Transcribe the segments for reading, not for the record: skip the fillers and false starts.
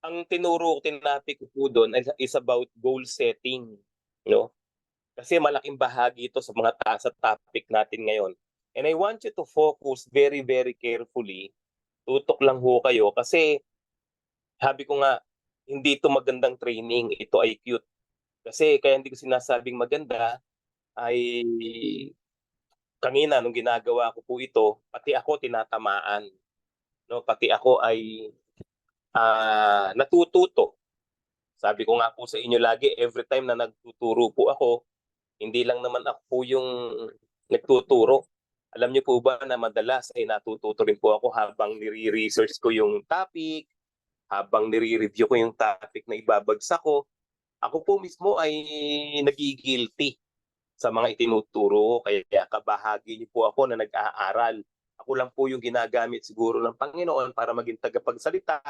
ang tinapik ko po doon is about goal setting, no? Kasi malaking bahagi ito sa sa topic natin ngayon. And I want you to focus very, very carefully. Tutok lang ho kayo kasi sabi ko nga, hindi ito magandang training, ito ay cute. Kasi kaya hindi ko sinasabing maganda ay kanina nung ginagawa ko po ito, pati ako tinatamaan, no? Pati ako ay natututo. Sabi ko nga po sa inyo lagi, every time na nagtuturo po ako, hindi lang naman ako po yung nagtuturo. Alam niyo po ba na madalas ay natututo rin po ako habang nire-research ko yung topic, habang nire-review ko yung topic na ibabagsak ko. Ako po mismo ay nagigilty sa mga itinuturo, kaya kabahagi niyo po ako na nag-aaral. Ako lang po yung ginagamit siguro ng Panginoon para maging tagapagsalita,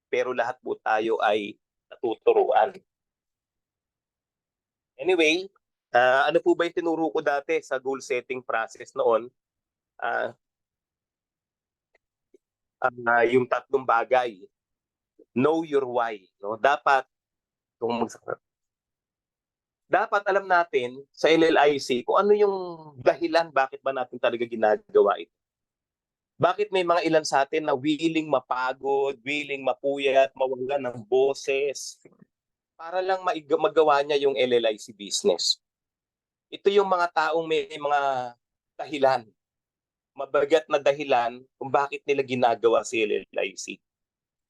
pero lahat po tayo ay natuturuan. Anyway, ano po ba yung tinuro ko dati sa goal setting process noon? Yung tatlong bagay. Know your why. No? Dapat alam natin sa LLIC kung ano yung dahilan bakit ba natin talaga ginagawa ito. Bakit may mga ilan sa atin na willing mapagod, willing mapuyat, mawalan ng boses, para lang magawa niya yung LLIC business. Ito yung mga taong may mga dahilan, mabagat na dahilan kung bakit nila ginagawa si LLIC.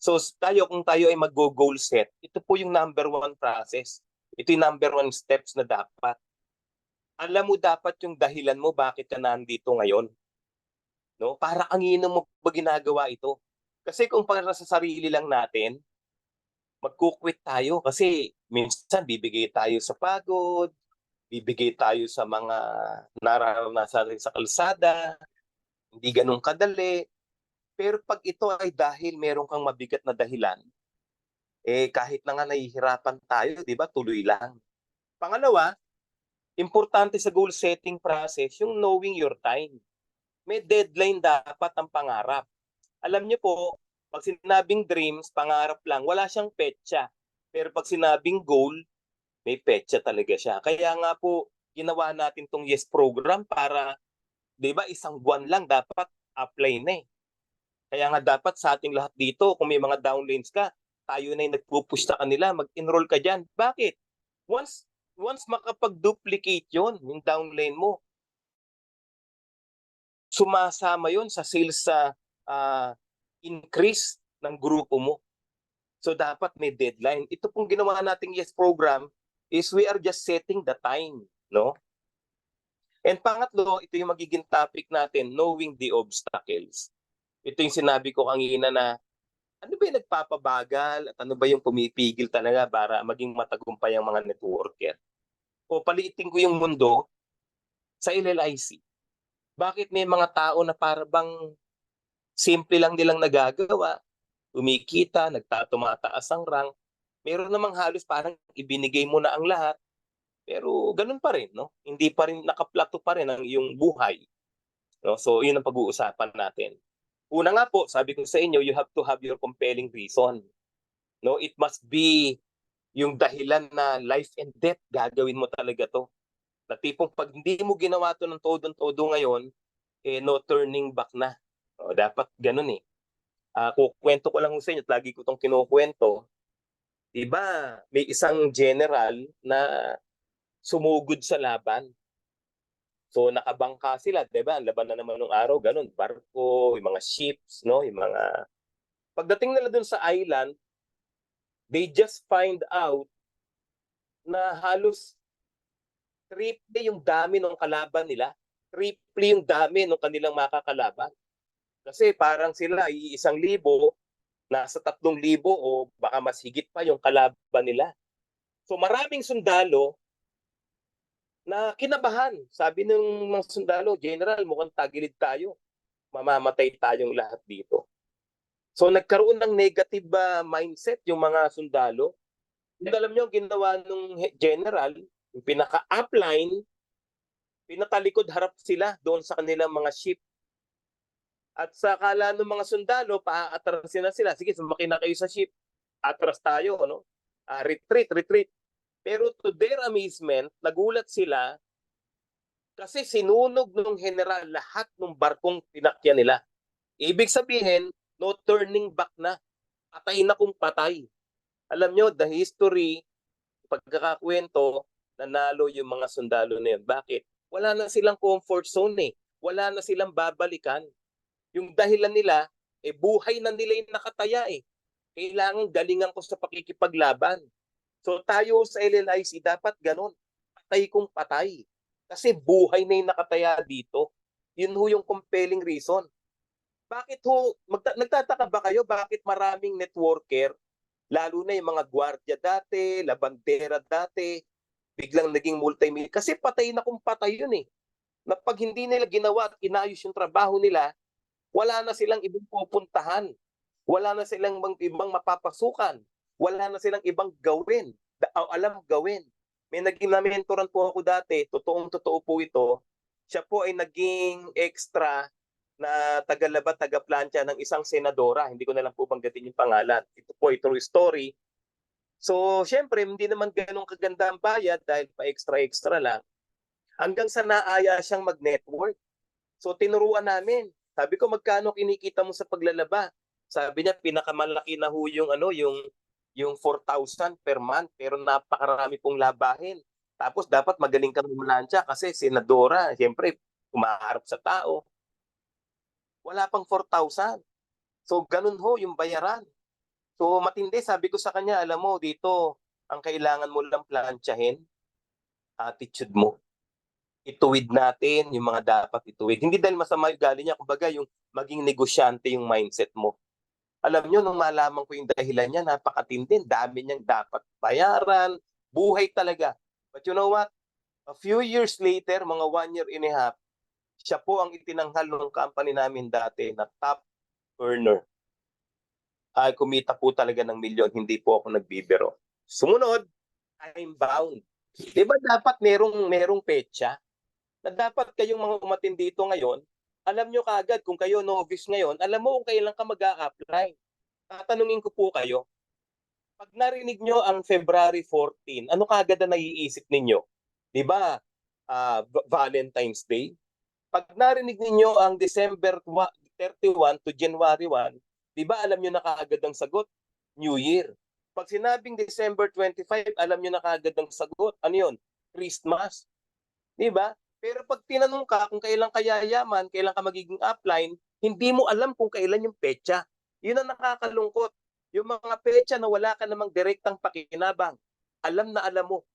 So kung tayo ay mag-goal set, ito po yung number one process. Ito yung number one steps na dapat. Alam mo dapat yung dahilan mo bakit ka nandito ngayon. No? Para anginin mo ba ginagawa ito? Kasi kung para sa sarili lang natin, magkukwit tayo kasi minsan bibigay tayo sa pagod, bibigay tayo sa mga nararanasan sa kalsada, hindi ganun kadali. Pero pag ito ay dahil meron kang mabigat na dahilan, kahit na nga nahihirapan tayo, di ba, tuloy lang. Pangalawa, importante sa goal setting process, yung knowing your time. May deadline dapat ang pangarap. Alam niyo po, pag sinabing dreams, pangarap lang, wala siyang petsa. Pero pag sinabing goal, may petsa talaga siya. Kaya nga po, ginawa natin tong YES program para, di ba, isang buwan lang dapat apply na eh. Kaya nga dapat sa ating lahat dito, kung may mga downlines ka, tayo na yung nagpupush sa kanila, mag-enroll ka dyan. Bakit? Once makapag-duplicate yon yung downline mo, sumasama yon sa sales sa increase ng grupo mo. So dapat may deadline. Ito pong ginawa nating YES program is we are just setting the time, no? And pangatlo, ito yung magiging topic natin, knowing the obstacles. Ito yung sinabi ko kanina na ano ba yung nagpapabagal at ano ba yung pumipigil talaga para maging matagumpay ang mga networker. O paliitin ko yung mundo sa LLIC. Bakit may mga tao na parang simple lang nilang nagagawa, umikita, tumataas ang rank, meron namang halos parang ibinigay mo na ang lahat, pero ganun pa rin, no? Hindi pa rin, nakaplato pa rin ang iyong buhay. No? So, yun ang pag-uusapan natin. Una nga po, sabi ko sa inyo, you have to have your compelling reason. No? It must be yung dahilan na life and death, gagawin mo talaga to. Na tipong pag hindi mo ginawa to ng todo ngayon, no turning back na. O, dapat ganun eh. Kukwento ko lang sa inyo, lagi ko itong kinukwento. Diba, may isang general na sumugod sa laban. So nakabangka sila, 'di ba? Ang laban na naman ng araw, ganun, barko, yung mga ships, no, yung mga pagdating nila dun sa island, they just find out na halos triple yung dami ng kalaban nila. Triple yung dami ng kanilang makakalaban. Kasi parang sila, 1,000, nasa 3,000 o baka mas higit pa yung kalaban nila. So maraming sundalo na kinabahan. Sabi ng mga sundalo, General, mukhang tagilid tayo. Mamamatay tayong lahat dito. So nagkaroon ng negative mindset yung mga sundalo. And alam nyo, ginawa ng general, yung pinaka-upline, pinatalikod harap sila doon sa kanilang mga ship. At sa kala ng mga sundalo, paatrasin na sila. Sige, sumakay na kayo sa ship. atras tayo, no? Retreat. Pero to their amazement, nagulat sila kasi sinunog ng general lahat ng barkong pinakyan nila. Ibig sabihin, no turning back na. Patay na kung patay. Alam nyo, the history, pagkakakwento, nanalo yung mga sundalo na yun. Bakit? Wala na silang comfort zone eh. Wala na silang babalikan. Yung dahilan nila, buhay na nila yung nakataya eh. Kailangan galingan ko sa pakikipaglaban. So tayo sa LLIC, dapat ganun. Patay kung patay. Kasi buhay na yung nakataya dito. Yun ho yung compelling reason. Bakit ho, nagtataka ba kayo bakit maraming networker, lalo na yung mga gwardiya dati, labandera dati, biglang naging multimillion? Kasi patay na kung patay yun eh. Na pag hindi nila ginawa at inayos yung trabaho nila, wala na silang ibang pupuntahan. Wala na silang ibang mapapasukan. Wala na silang ibang gawin. Alam gawin. May naging na-mentoran po ako dati, totoong-totoo po ito. Siya po ay naging extra na tagalaba, taga-plancha ng isang senadora. Hindi ko na lang po banggatin yung pangalan. Ito po ay true story. So, syempre, hindi naman ganun kaganda ang bayad dahil pa extra-extra lang. Hanggang sa naaya siyang mag-network. So, tinuruan namin. Sabi ko, magkano kinikita mo sa paglalaba? Sabi niya, pinakamalaki na ho yung, yung 4,000 per month, pero napakarami pong labahin. Tapos, dapat magaling kang umlansya kasi senadora, siyempre, umaharap sa tao. Wala pang 4,000. So, ganun ho yung bayaran. So, matindi. Sabi ko sa kanya, alam mo, dito, ang kailangan mo lang plansyahin, attitude mo. Ituwid natin yung mga dapat ituwid. Hindi dahil masama yung galing niya, kumbaga yung maging negosyante yung mindset mo. Alam nyo, nung malaman ko yung dahilan niya, napakatindi. Dami niyang dapat bayaran, buhay talaga. But you know what? A few years later, mga 1 year and a half, siya po ang itinanghal ng company namin dati na top earner. Ay, kumita po talaga ng milyon, hindi po ako nagbibiro. Sumunod, time bound. Di ba dapat merong petsa? Na dapat kayong mga umatin dito ngayon, alam nyo kaagad kung kayo novice ngayon, alam mo kung kailan ka mag-a-apply. Tatanungin ko po kayo, pag narinig nyo ang February 14, ano kaagad na naiisip ninyo? Di ba? Valentine's Day. Pag narinig ninyo ang December 31 to January 1, di ba alam nyo na kaagad ang sagot? New Year. Pag sinabing December 25, alam nyo na kaagad ang sagot. Ano yun? Christmas. Di ba? Pero pag tinanong ka kung kailan ka yayaman, kailan ka magiging upline, hindi mo alam kung kailan yung petsa. Yun ang nakakalungkot. Yung mga petsa na wala ka namang direktang pakikinabang, alam na alam mo.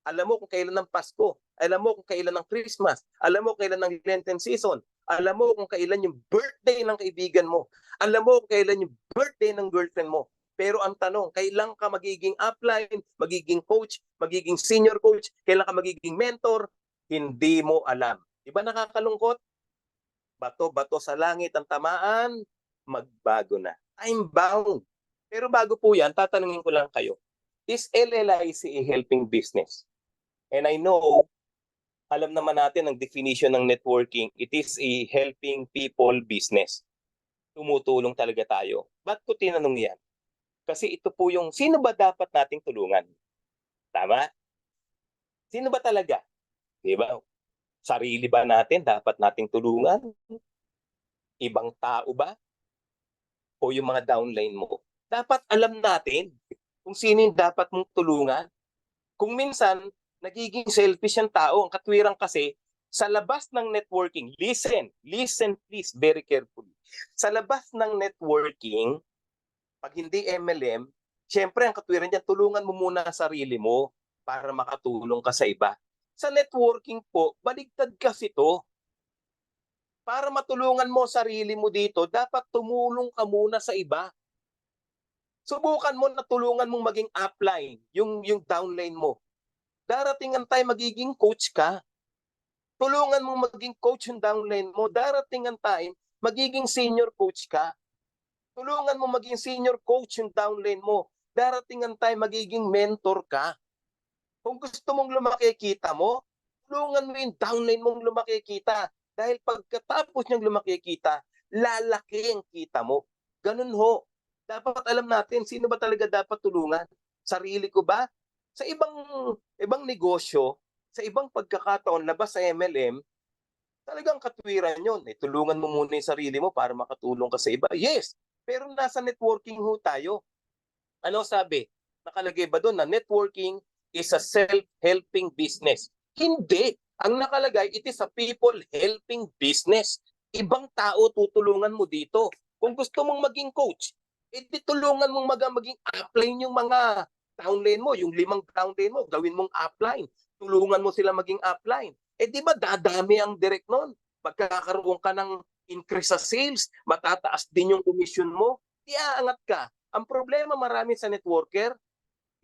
Alam mo kung kailan ng Pasko. Alam mo kung kailan ng Christmas. Alam mo kung kailan ng Lenten season. Alam mo kung kailan yung birthday ng kaibigan mo. Alam mo kung kailan yung birthday ng girlfriend mo. Pero ang tanong, kailan ka magiging upline, magiging coach, magiging senior coach, kailan ka magiging mentor, hindi mo alam. Diba nakakalungkot? Bato-bato sa langit ang tamaan, magbago na. Time bound. Pero bago po yan, tatanungin ko lang kayo, is LLIC a helping business? And I know, alam naman natin ang definition ng networking, it is a helping people business. Tumutulong talaga tayo. Ba't ko tinanong yan? Kasi ito po yung, sino ba dapat nating tulungan? Tama? Sino ba talaga? Diba? Sarili ba natin dapat nating tulungan? Ibang tao ba? O yung mga downline mo? Dapat alam natin kung sino yung dapat mong tulungan. Kung minsan, nagiging selfish ang tao. Ang katwiran kasi, sa labas ng networking, listen please very carefully. Sa labas ng networking, pag hindi MLM, syempre ang katwiran niyan, tulungan mo muna ang sarili mo para makatulong ka sa iba. Sa networking po, baligtad kasi to. Para matulungan mo sarili mo dito, dapat tumulong ka muna sa iba. Subukan mo na tulungan mong maging upline, yung downline mo. Darating ang time magiging coach ka. Tulungan mong maging coach yung downline mo. Darating ang time magiging senior coach ka. Tulungan mo maging senior coach yung downline mo. Darating ang time magiging mentor ka. Kung gusto mong lumaki kita mo, tulungan mo yung downline mong lumaki kita. Dahil pagkatapos niyang lumaki kita, lalaki ang kita mo. Ganun ho. Dapat alam natin sino ba talaga dapat tulungan. Sarili ko ba? Sa ibang negosyo, sa ibang pagkakataon labas sa MLM, talagang katwiran yun. Tulungan mo muna yung sarili mo para makatulong ka sa iba. Yes, pero nasa networking ho tayo. Ano sabi? Nakalagay ba doon na networking is a self-helping business? Hindi. Ang nakalagay, it is a people-helping business. Ibang tao tutulungan mo dito. Kung gusto mong maging coach, edi tulungan mong maging upline yung mga downline mo, yung 5 downline mo, gawin mong upline. Tulungan mo sila maging upline. Di ba dadami ang direct nun? Pagkakaroon ka ng increase sa sales, matataas din yung commission mo, iaangat ka. Ang problema marami sa networker,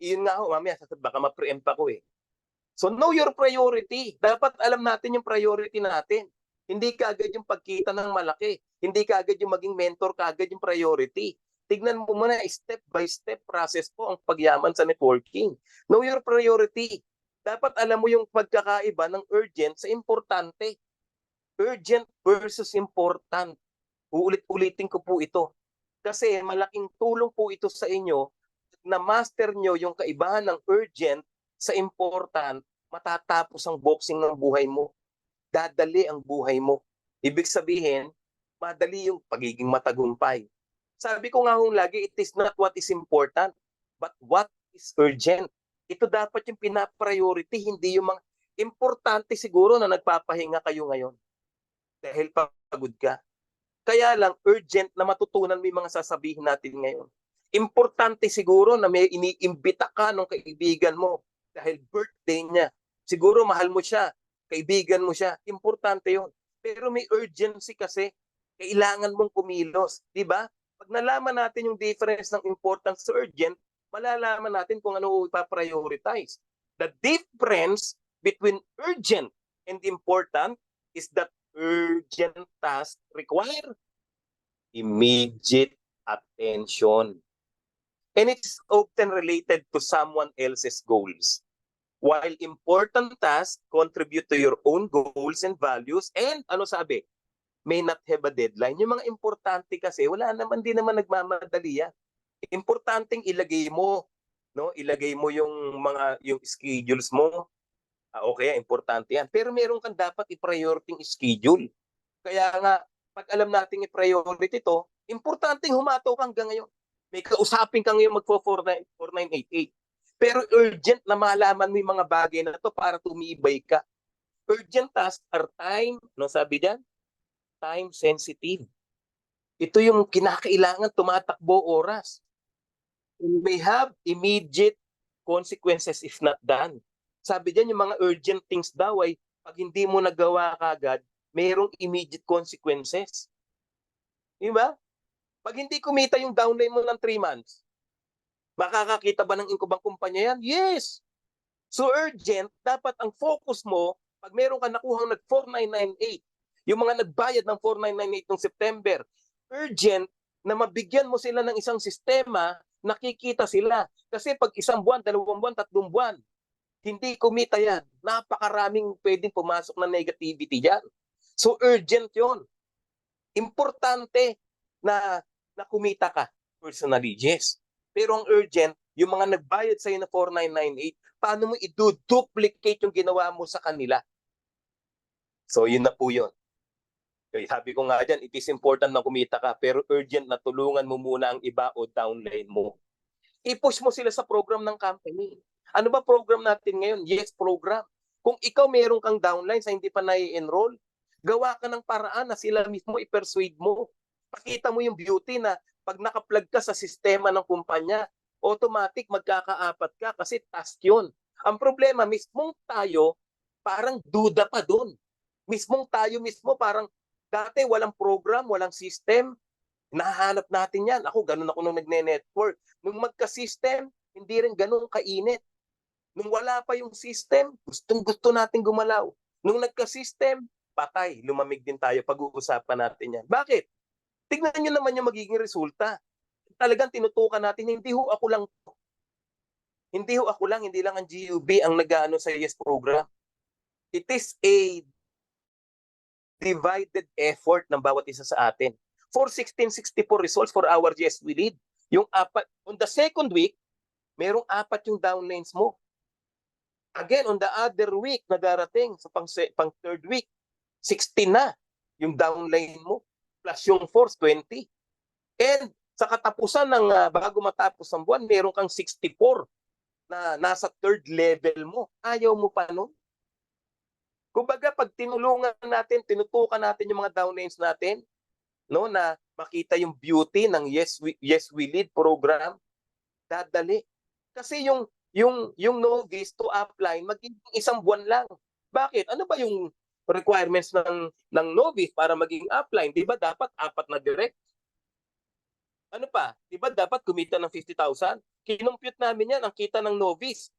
yun nga ho, mamaya baka ma-preempt ako eh. So know your priority. Dapat alam natin yung priority natin. Hindi kaagad yung pagkita ng malaki. Hindi kaagad yung maging mentor, kaagad yung priority. Tignan mo muna, step by step process po ang pagyaman sa networking. Know your priority. Dapat alam mo yung pagkakaiba ng urgent sa importante. Urgent versus important. Uulit-ulitin ko po ito. Kasi malaking tulong po ito sa inyo na master nyo yung kaibahan ng urgent sa important, matatapos ang boxing ng buhay mo. Dadali ang buhay mo. Ibig sabihin, madali yung pagiging matagumpay. Sabi ko nga hong lagi, it is not what is important, but what is urgent. Ito dapat yung pinapriority, hindi yung mga importante siguro na nagpapahinga kayo ngayon dahil pagod ka. Kaya lang urgent na matutunan mo yung mga sasabihin natin ngayon. Importante siguro na may iniimbita ka ng kaibigan mo dahil birthday niya. Siguro mahal mo siya, kaibigan mo siya, importante yon. Pero may urgency kasi, kailangan mong kumilos, di ba? Pag nalaman natin yung difference ng importance sa urgent, malalaman natin kung ano ipaprioritize. The difference between urgent and important is that urgent tasks require immediate attention. And it's often related to someone else's goals. While important tasks contribute to your own goals and values, and ano sabi, may not have a deadline. Yung mga importante kasi, wala naman, di naman nagmamadali yan. Importanteng ilagay mo, no? Ilagay mo yung schedules mo. Okay, importante yan. Pero meron kang dapat i-priority schedule. Kaya nga, pag alam natin i-priority to, importanteng humato ka hanggang ngayon. May kausapin ka ngayon magpo-4988. Pero urgent na malaman mo yung mga bagay na to para tumibay ka. Urgent tasks are time, no sabi diyan? Time sensitive. Ito yung kinakailangan tumatakbo oras. It may have immediate consequences if not done. Sabi diyan yung mga urgent things daw ay pag hindi mo nagawa kagad, mayroong immediate consequences. Di ba? Pag hindi kumita yung downline mo ng 3 months, makakakita ba ng inkubang kumpanya yan? Yes! So urgent, dapat ang focus mo, pag meron ka nakuhang nag-4998, yung mga nagbayad ng 4998 ng September, urgent na mabigyan mo sila ng isang sistema, nakikita sila. Kasi pag 1 buwan, 2 buwan, 3 buwan, hindi kumita yan. Napakaraming pwedeng pumasok na negativity dyan. So urgent yon. Importante na kumita ka personally, yes. Pero ang urgent, yung mga nagbayad sa'yo na 4998, paano mo i-duplicate yung ginawa mo sa kanila? So yun na po yun. Sabi ko nga dyan, it is important na kumita ka, pero urgent na tulungan mo muna ang iba o downline mo. I-push mo sila sa program ng company. Ano ba program natin ngayon? Yes, program. Kung ikaw meron kang downline sa hindi pa nai-enroll, gawa ka ng paraan na sila mismo i-persuade mo. Pakita mo yung beauty na pag naka-plug ka sa sistema ng kumpanya, automatic magkakaapat ka kasi task yun. Ang problema, mismong tayo, parang duda pa doon. Mismong tayo mismo, parang dati walang program, walang system, nahanap natin yan. Ako, ganun ako nung nagne-network. Nung magka-system, hindi rin ganun kainit. Nung wala pa yung system, gustong-gusto natin gumalaw. Nung nagka-system, patay, lumamig din tayo. Pag-uusapan natin yan. Bakit? Tignan nyo naman yung magiging resulta. Talagang tinutukan natin, hindi ho ako lang, hindi lang ang GUB ang nag-ano sa YES program. It is a divided effort ng bawat isa sa atin. For 1664 results for our YES we lead. Yung apat, on the second week, merong apat yung downlines mo. Again, on the other week na darating, sa pang third week, 16 na yung downline mo. Plus yung force, 20. And sa katapusan ng bago matapos ang buwan, meron kang 64 na nasa third level mo. Ayaw mo pa nun? Kumbaga, pag tinulungan natin, tinutukan natin yung mga downlines natin, no, na makita yung beauty ng Yes We Lead program, dadali. Kasi yung novice to upline, magiging isang buwan lang. Bakit? Ano ba yung requirements ng novice para maging upline? Di ba dapat 4 na direct? Ano pa? Di ba dapat kumita ng 50,000? Kinumpute namin yan, ang kita ng novice.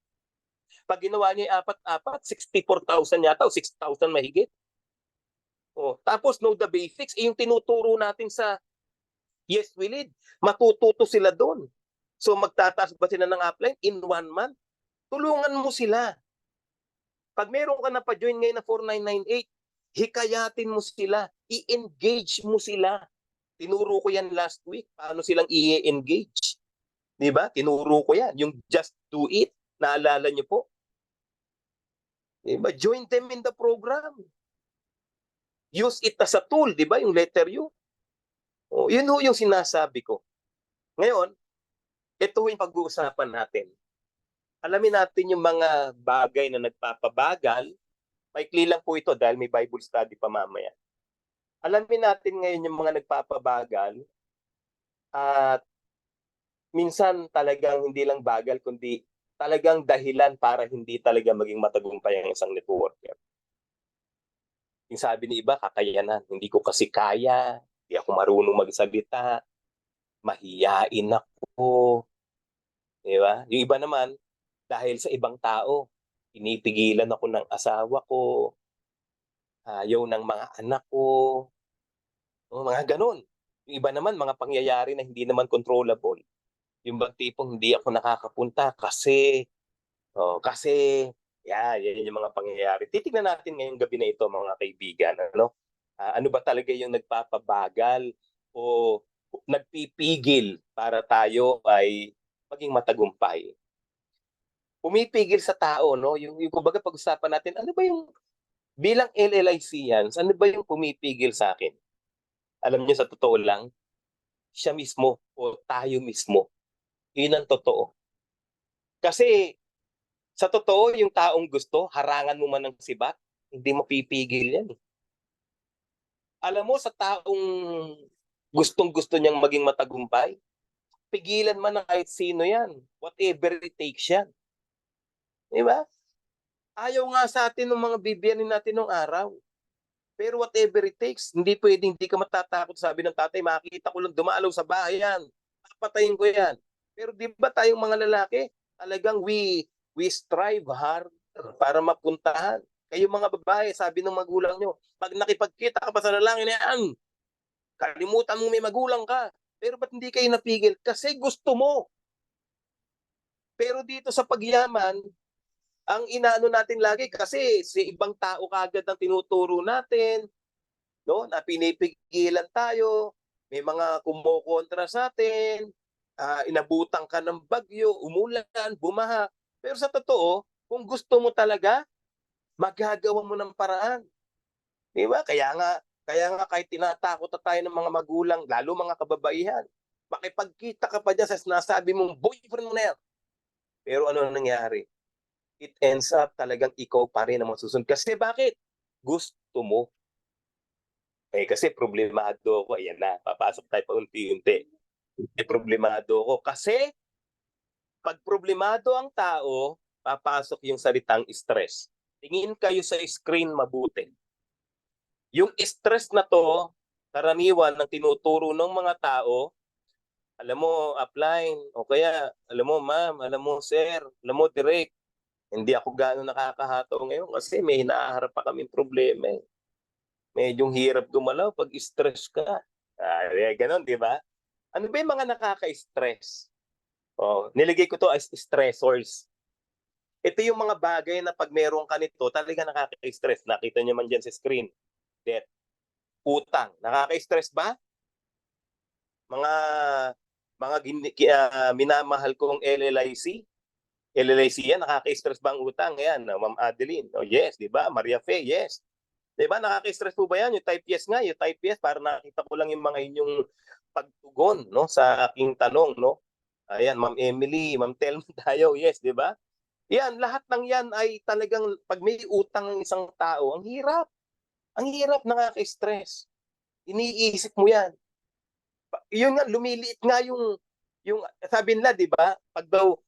Pag ginawa niya yung apat-apat, 64,000 yata o 6,000 mahigit. Tapos know the basics, yung tinuturo natin sa Yes We Lead, matututo sila doon. So magtataas ba sila ng upline in 1 month? Tulungan mo sila. Pag meron ka na pa-join ngayon na 4998, hikayatin mo sila, i-engage mo sila. Tinuro ko yan last week, paano silang i-engage. Di ba? Tinuro ko yan, yung just do it. Naalala niyo po? Di ba? Join them in the program. Use it as a tool, di ba? Yung letter U. Yun ho yung sinasabi ko. Ngayon, ito yung pag-uusapan natin. Alamin natin yung mga bagay na nagpapabagal. Maikli lang po ito dahil may Bible study pa mamaya. Alamin natin ngayon yung mga nagpapabagal at minsan talagang hindi lang bagal kundi talagang dahilan para hindi talaga maging matagumpay ang isang networker. Yung sabi ni iba, kakayanan. Hindi ko kasi kaya, hindi ako marunong magsalita, mahiyain ako. Di ba? Yung iba naman, dahil sa ibang tao, pinipigilan ako ng asawa ko, ayaw ng mga anak ko, mga ganun. Yung iba naman, mga pangyayari na hindi naman controllable. Yung bang tipong hindi ako nakakapunta kasi, yan yung mga pangyayari. Titignan natin ngayong gabi na ito, mga kaibigan. Ano ba talaga yung nagpapabagal o nagpipigil para tayo ay maging matagumpay? Pumipigil sa tao, no? Yung kumbaga pag-usapan natin, ano ba yung bilang LLICians, ano ba yung pumipigil sa akin? Alam niyo, sa totoo lang, siya mismo o tayo mismo. Yun ang totoo. Kasi sa totoo, yung taong gusto, harangan mo man ng sibat, hindi mo pipigil yan. Alam mo, sa taong gustong-gusto niyang maging matagumpay, pigilan man ng kahit sino yan. Whatever it takes yan. Di ba? Ayaw nga sa atin ng mga bibiyanin natin ng araw. Pero whatever it takes, hindi pwedeng hindi ka matatakot. Sabi ng tatay, makikita ko lang dumalaw sa bahay yan. Papatayin ko yan. Pero di ba tayong mga lalaki, talagang we strive hard para mapuntahan. Kayo mga babae, sabi ng magulang nyo, pag nakipagkita ka pa sa lalaki na yan, kalimutan mo may magulang ka. Pero ba't hindi kayo napigil? Kasi gusto mo. Pero dito sa pagyaman, ang inaano natin lagi kasi si ibang tao kagad ang tinuturo natin, no? Na pinipigilan tayo, may mga kumokontra sa atin, inabutan ka ng bagyo, umulan, bumaha. Pero sa totoo, kung gusto mo talaga, magagawa mo ng paraan. Di ba? Kaya nga kahit tinatakot na tayo ng mga magulang, lalo mga kababaihan, makipagkita ka pa dyan sa sinasabi mong boyfriend mo na yan. Pero ano nangyari? It ends up talagang ikaw pa rin ang masusunod. Kasi bakit? Gusto mo. Kasi problemado ako. Ayan na, papasok tayo pa unti-unti. Problemado ako. Kasi pag problemado ang tao, papasok yung salitang stress. Tingin kayo sa screen mabuti. Yung stress na to, karaniwan ng tinuturo ng mga tao, alam mo, upline, o kaya, alam mo, ma'am, alam mo, sir, alam mo, direct, hindi ako gaano nakakahato ngayon kasi may hinaharap pa kaming problema. Medyo hirap gumalaw pag stress ka. Ganon, di ba? Ano ba yung mga nakaka-stress? Nilagay ko to as stressors. Ito yung mga bagay na pag meron ka nito, talaga nakaka-stress. Nakita nyo man dyan sa screen. Debt. Utang. Nakaka-stress ba? Mga mga minamahal kong LLIC yan, nakaka-stress ba ang utang? Ayan, Ma'am Adeline. Oh, yes, di ba? Maria Fe, yes. Di ba? Nakaka-stress po ba yan? Yung type yes nga, yung type yes, para nakita ko lang yung mga inyong pagtugon, no, sa aking tanong, no? Ayan, Ma'am Emily, Ma'am Telma tayo, yes, di ba? Yan, lahat ng yan ay talagang pag may utang ng isang tao, ang hirap. Ang hirap, nakaka-stress. Iniisip mo yan. Yun nga, lumiliit nga yung sabi nila, di ba? Pag daw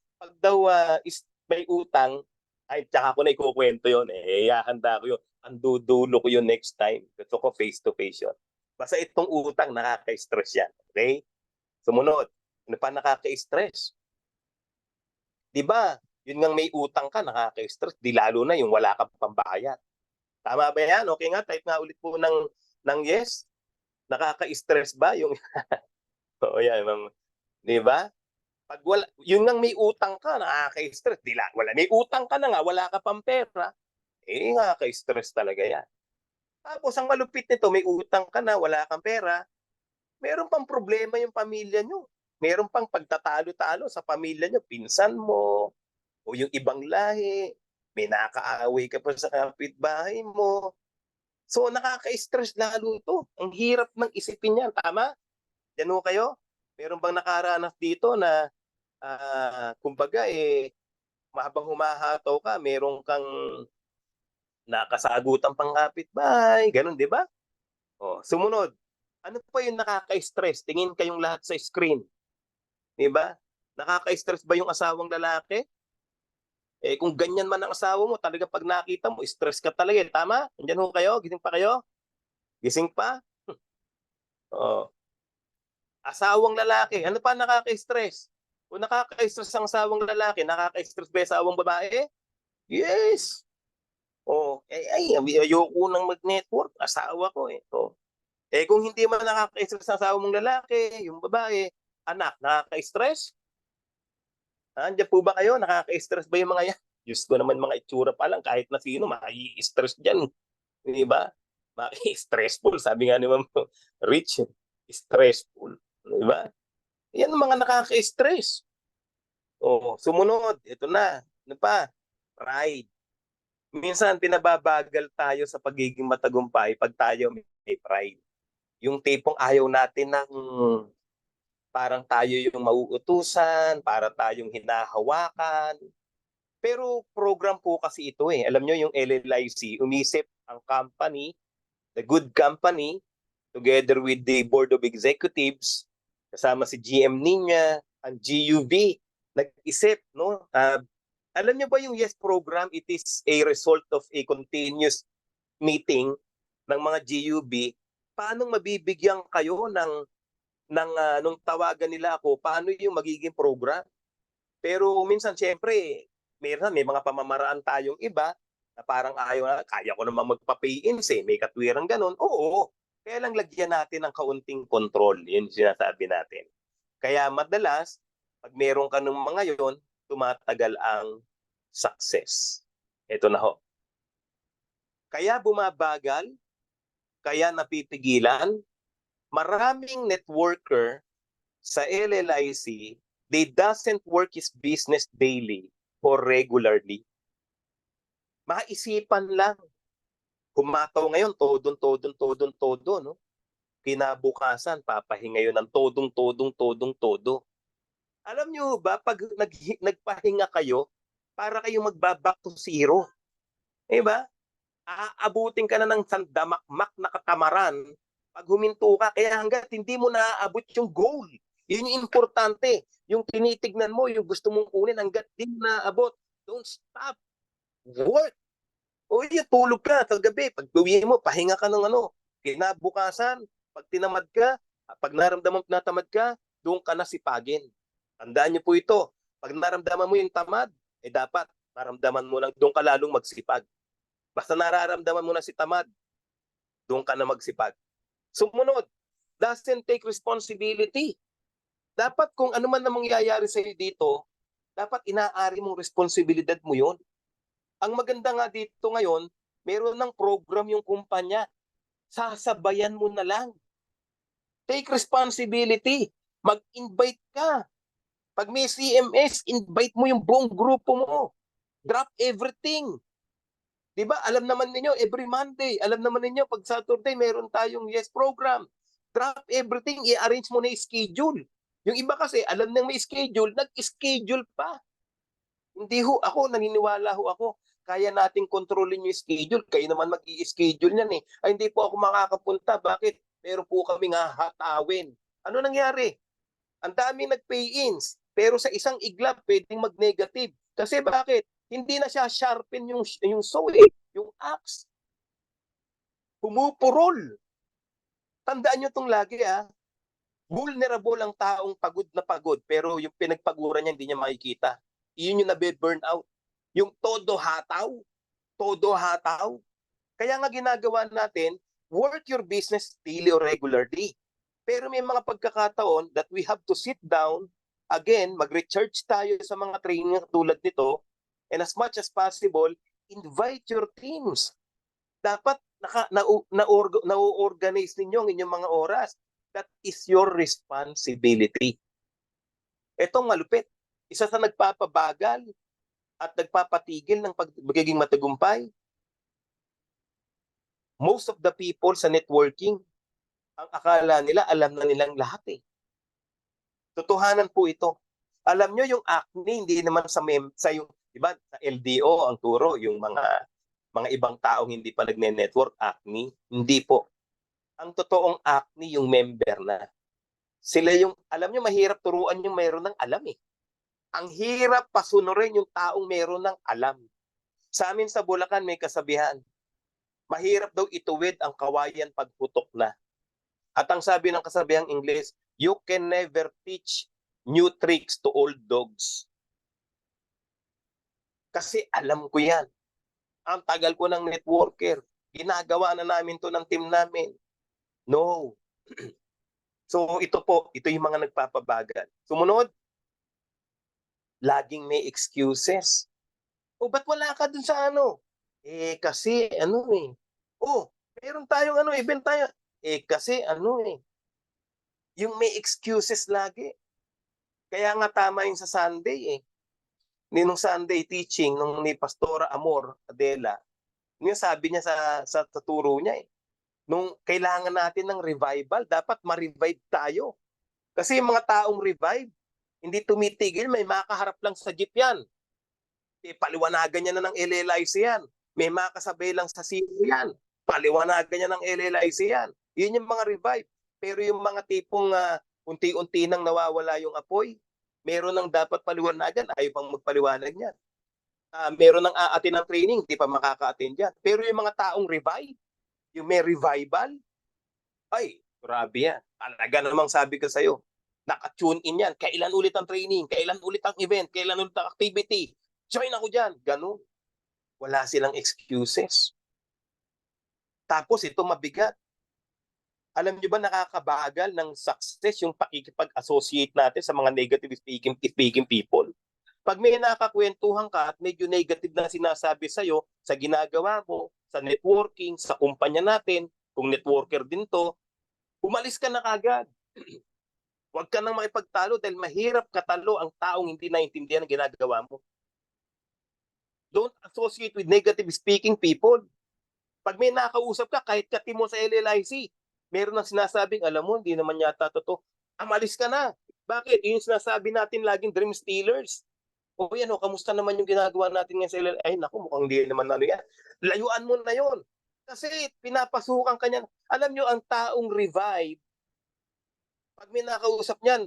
may utang, ay tsaka ko na ikukwento yun. Hahanda ko yun. Ang dudulo ko yun next time. Gusto ko face to face yun. Basta itong utang, nakaka-stress yan. Okay? Sumunod. Ano pa nakaka-stress? Di ba? Yun nga may utang ka, nakaka-stress. Di lalo na yung wala kang pambayad. Tama ba yan? Okay nga, type nga ulit po ng yes. Nakaka-stress ba yung Oo yan, ma'am. 'Di ba? Pag wala, yun ngang may utang ka, nakaka-stress. Wala, may utang ka na nga, wala ka pang pera, nakaka-stress talaga yan. Tapos ang malupit nito, may utang ka na, wala kang pera, meron pang problema yung pamilya nyo. Meron pang pagtatalo-talo sa pamilya nyo, pinsan mo, o yung ibang lahi, may nakaaway ka pa sa kapitbahay mo. So nakaka-stress lalo ito. Ang hirap ng isipin yan, tama? Yan ho kayo? Meron bang nakaranas dito na kumbaga habang humahataw ka, meron kang nakasagutan pang kapitbahay, ganun, di ba? Sumunod. Ano pa yung nakaka-stress? Tingin kayong lahat sa screen, di ba? Nakaka-stress ba yung asawang lalaki? Kung ganyan man ang asawa mo, talaga pag nakita mo, stress ka talaga. Tama? Nandiyan ho kayo? Gising pa kayo? Gising pa? Oh. Asawang lalaki, ano pa nakaka-stress? Kung nakaka-stress ang asawang lalaki, nakaka-stress ba yung asawang babae? Yes. Ayoko nang mag-network, asawa ko eh. Kung hindi man nakaka-stress ang asawa mong lalaki, yung babae, anak, nakaka-stress? Andiyan po ba kayo? Nakaka-stress ba yung mga yan? Diyos ko naman, mga itsura pa lang, kahit na sino, maki-stress dyan. Di ba? Maki-stressful, sabi nga ni Ma'am Rich, stressful. Di ba? Yan ang mga nakaka-stress. Sumunod, ito na. Ano pa? Pride. Minsan, pinababagal tayo sa pagiging matagumpay pag tayo may pride. Yung tipong ayaw natin ng parang tayo yung mauutusan, para tayong hinahawakan. Pero program po kasi ito eh. Alam nyo, yung LLIC, umisip ang company, the good company, together with the board of executives, kasama si GM Ninya, ang GUV, nag-isip, no? Alam niyo ba yung YES program, it is a result of a continuous meeting ng mga GUB. Paano mabibigyan kayo nung tawagan nila ako, paano yung magiging program? Pero minsan, siyempre, may mga pamamaraan tayong iba na parang ayaw na, kaya ko naman magpa-pay-ins may katwirang ganun. Oo, kaya lang lagyan natin ng kaunting control. Yun sinasabi natin. Kaya madalas, pag meron ka ng mga yon, tumatagal ang success. Ito na ho. Kaya bumabagal, kaya napipigilan, maraming networker sa LLIC, they doesn't work his business daily or regularly. Maisipan lang. Humataw ngayon, todo, no? Kinabukasan, papahinga yun ng todo. Alam nyo ba, pag nagpahinga kayo, para kayong magbaback to zero. Diba? Aabutin ka na ng sandamakmak na katamaran pag huminto ka. Kaya hanggat hindi mo naaabot yung goal, yun yung importante. Yung tinitignan mo, yung gusto mong kunin, hanggat di mo naaabot, don't stop. Work. Tulog ka sa gabi. Pag uwi mo, pahinga ka ng kinabukasan, pag tinamad ka, pag naramdaman na tamad ka, doon ka na sipagin. Tandaan niyo po ito. Pag naramdaman mo yung tamad, dapat naramdaman mo lang, doon ka lalong magsipag. Basta nararamdaman mo na si tamad, doon ka na magsipag. Sumunod, doesn't take responsibility. Dapat kung ano man na mangyayari sa'yo dito, dapat inaari mong responsibilidad mo yun. Ang maganda nga dito ngayon, meron ng program yung kumpanya. Sasabayan mo na lang. Take responsibility. Mag-invite ka. Pag may CMS, invite mo yung buong grupo mo. Drop everything. Di ba? Alam naman ninyo, every Monday, alam naman ninyo, pag Saturday, meron tayong yes program. Drop everything, i-arrange mo na yung schedule. Yung iba kasi, alam nang may schedule, nag-schedule pa. Hindi ho, ako, naniniwala ho ako, kaya nating kontrolin yung schedule. Kayo naman mag-i-schedule yan eh. Ay, hindi po ako makakapunta. Bakit? Meron po kami nga hatawin. Ano nangyari? Ang daming nag-pay-ins. Pero sa isang iglap, pwedeng mag-negative. Kasi bakit? Hindi na siya sharpen yung saw eh, yung axe. Pumupurol. Tandaan nyo itong lagi vulnerable ang taong pagod na pagod pero yung pinagpaguran niya hindi niya makikita. Iyon yung nabe-burn out. Yung todo hataw. Kaya nga ginagawa natin, work your business daily or regularly. Pero may mga pagkakataon that we have to sit down, again, mag-recharge tayo sa mga training tulad nito, and as much as possible, invite your teams. Dapat na-organize ninyo ang inyong mga oras. That is your responsibility. Itong malupit. Isa sa nagpapabagal at nagpapatigil ng pagiging matagumpay. Most of the people sa networking, ang akala nila, alam na nilang lahat eh. Totohanan po ito. Alam nyo yung acne, hindi naman sa yung, diba, sa LDO ang turo, yung mga ibang taong hindi pa nagne-network, acne. Hindi po. Ang totoong acne yung member na. Sila yung, alam nyo, mahirap turuan yung mayroon ng alam eh. Ang hirap pasunurin yung taong mayroon ng alam. Sa amin sa Bulacan may kasabihan, mahirap daw ituwid ang kawayan pagputok na. At ang sabi ng kasabihang English, you can never teach new tricks to old dogs. Kasi alam ko yan. Ang tagal ko ng networker. Ginagawa na namin to ng team namin. No. So ito yung mga nagpapabagal. Sumunod, laging may excuses. O ba't wala ka dun sa ano? Eh kasi ano eh. Oh, meron tayong event tayo. Eh kasi ano eh. Yung may excuses lagi. Kaya nga tama yung sa Sunday eh. Nung Sunday teaching nung ni Pastora Amor Adela, yung sabi niya sa turo niya eh. Nung kailangan natin ng revival, dapat ma-revive tayo. Kasi yung mga taong revive, hindi tumitigil, may makaharap lang sa jeep yan. Paliwanagan niya na ng LLIC yan. May makasabay lang sa sino yan. Paliwanagan niya ng LLIC yan. Yun yung mga revive. Pero yung mga tipong unti-unti nang nawawala yung apoy, meron nang dapat paliwanagan, ayaw pang magpaliwanag niyan. Meron nang aatin ng training, hindi pa makaka-attend yan. Pero yung mga taong revive, yung may revival, ay, grabe yan. Talaga namang sabi ko sa'yo, naka-tune in yan. Kailan ulit ang training? Kailan ulit ang event? Kailan ulit ang activity? Join ako dyan. Ganun. Wala silang excuses. Tapos ito mabigat. Alam nyo ba nakakabagal ng success yung pakikipag-associate natin sa mga negative speaking people? Pag may nakakwentuhan ka at medyo negative na sinasabi sa'yo sa ginagawa mo, sa networking, sa kumpanya natin, kung networker din to, umalis ka na kagad. Huwag ka nang makipagtalo dahil mahirap katalo ang taong hindi naintindihan ang ginagawa mo. Don't associate with negative speaking people. Pag may nakausap ka, kahit kati mo sa LLIC, meron nang sinasabing, alam mo, hindi naman yata totoo. Amalis ka na. Bakit? Yun yung sinasabi natin laging dream stealers. O yan, kamusta naman yung ginagawa natin ngayon sa LLIC? Ay, naku, mukhang hindi naman yan. Layuan mo na yon. Kasi pinapasukan ka niyan. Alam nyo, ang taong revive, pag may nakausap niyan,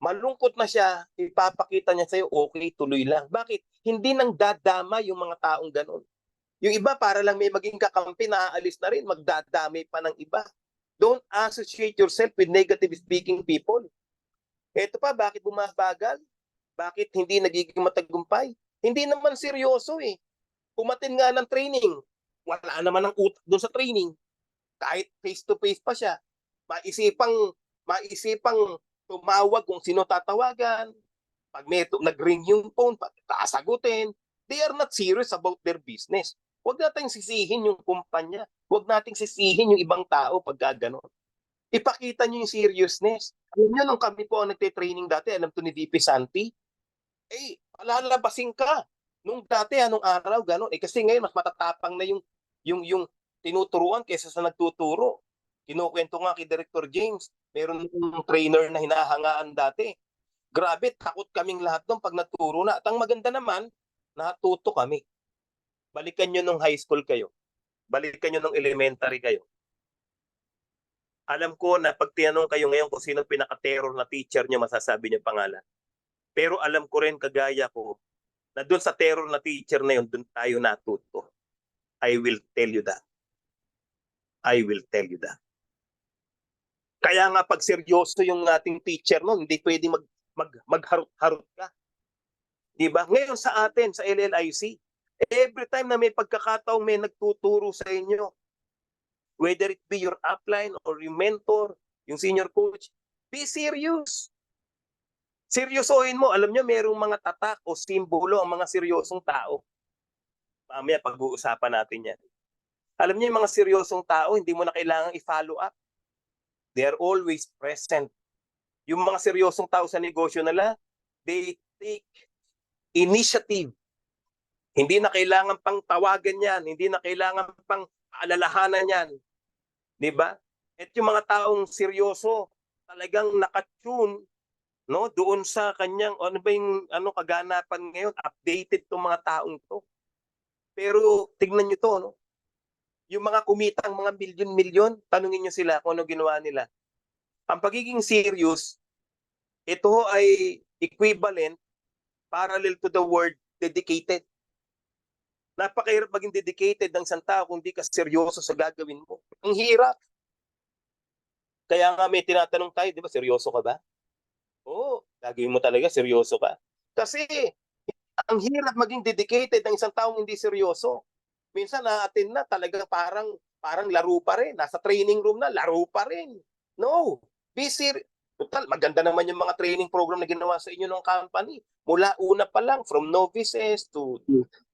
malungkot na siya, ipapakita niya sa'yo, okay, tuloy lang. Bakit? Hindi nang dadama yung mga taong ganun. Yung iba, para lang may maging kakampi, naaalis na rin, magdadami pa ng iba. Don't associate yourself with negative speaking people. Ito pa, bakit bumabagal? Bakit hindi nagiging matagumpay? Hindi naman seryoso eh. Umatin nga ng training, wala naman ang utak doon sa training. Kahit face-to-face pa siya, maisipang tumawag kung sino tatawagan. Pag may nag-ring yung phone, sasagutin. They are not serious about their business. Huwag nating sisihin yung kumpanya. Huwag nating sisihin yung ibang tao pag gano'n. Ipakita nyo yung seriousness. Alam nyo, nung kami po ang nagte-training dati, alam to ni VP Santi, palalabasin ka. Nung dati, anong araw, gano'n. Kasi ngayon, mas matatapang na yung tinuturuan kaysa sa nagtuturo. Kinukwento nga kay Director James, meron yung trainer na hinahangaan dati. Grabe, takot kaming lahat doon pag naturo na. At ang maganda naman, natuto kami. Balikan nyo nung high school kayo. Balikan nyo nung elementary kayo. Alam ko na pag tinanong kayo ngayon kung sino pinaka-terror na teacher nyo, masasabi nyo pangalan. Pero alam ko rin, kagaya ko, na doon sa terror na teacher na yun, doon tayo natuto. I will tell you that. I will tell you that. Kaya nga pag seryoso yung ating teacher noon, hindi pwedeng magharot-harot ka. Diba? Ngayon sa atin, sa LLIC, every time na may pagkakataong may nagtuturo sa inyo, whether it be your upline or your mentor, yung senior coach, be serious. Seryosohin mo. Alam nyo, merong mga tatak o simbolo ang mga seryosong tao. Mamaya pag-uusapan natin yan. Alam niyo yung mga seryosong tao, hindi mo na kailangang i-follow up. They are always present. Yung mga seryosong tao sa negosyo nila, they take initiative. Hindi na kailangan pang tawagan yan, hindi na kailangan pang alalahanan yan. Diba? At yung mga taong seryoso, talagang nakatune, no, doon sa kanyang, ano ba yung kaganapan ngayon, updated tong mga taong to. Pero tignan nyo to, no? Yung mga kumitang mga milyon-milyon, tanungin nyo sila kung ano ginawa nila. Ang pagiging serious, ito ay equivalent, parallel to the word dedicated. Napakahirap maging dedicated ng isang tao kung di ka seryoso sa gagawin mo. Ang hirap. Kaya nga may tinatanong tayo, di ba, seryoso ka ba? Oo, gagawin mo talaga, seryoso ka. Kasi ang hirap maging dedicated ng isang taong hindi seryoso. Minsan na-attend na talaga parang laro pa rin. Nasa training room na, laro pa rin. No, be serious. Total, maganda naman yung mga training program na ginawa sa inyo ng company. Mula una pa lang, from novices to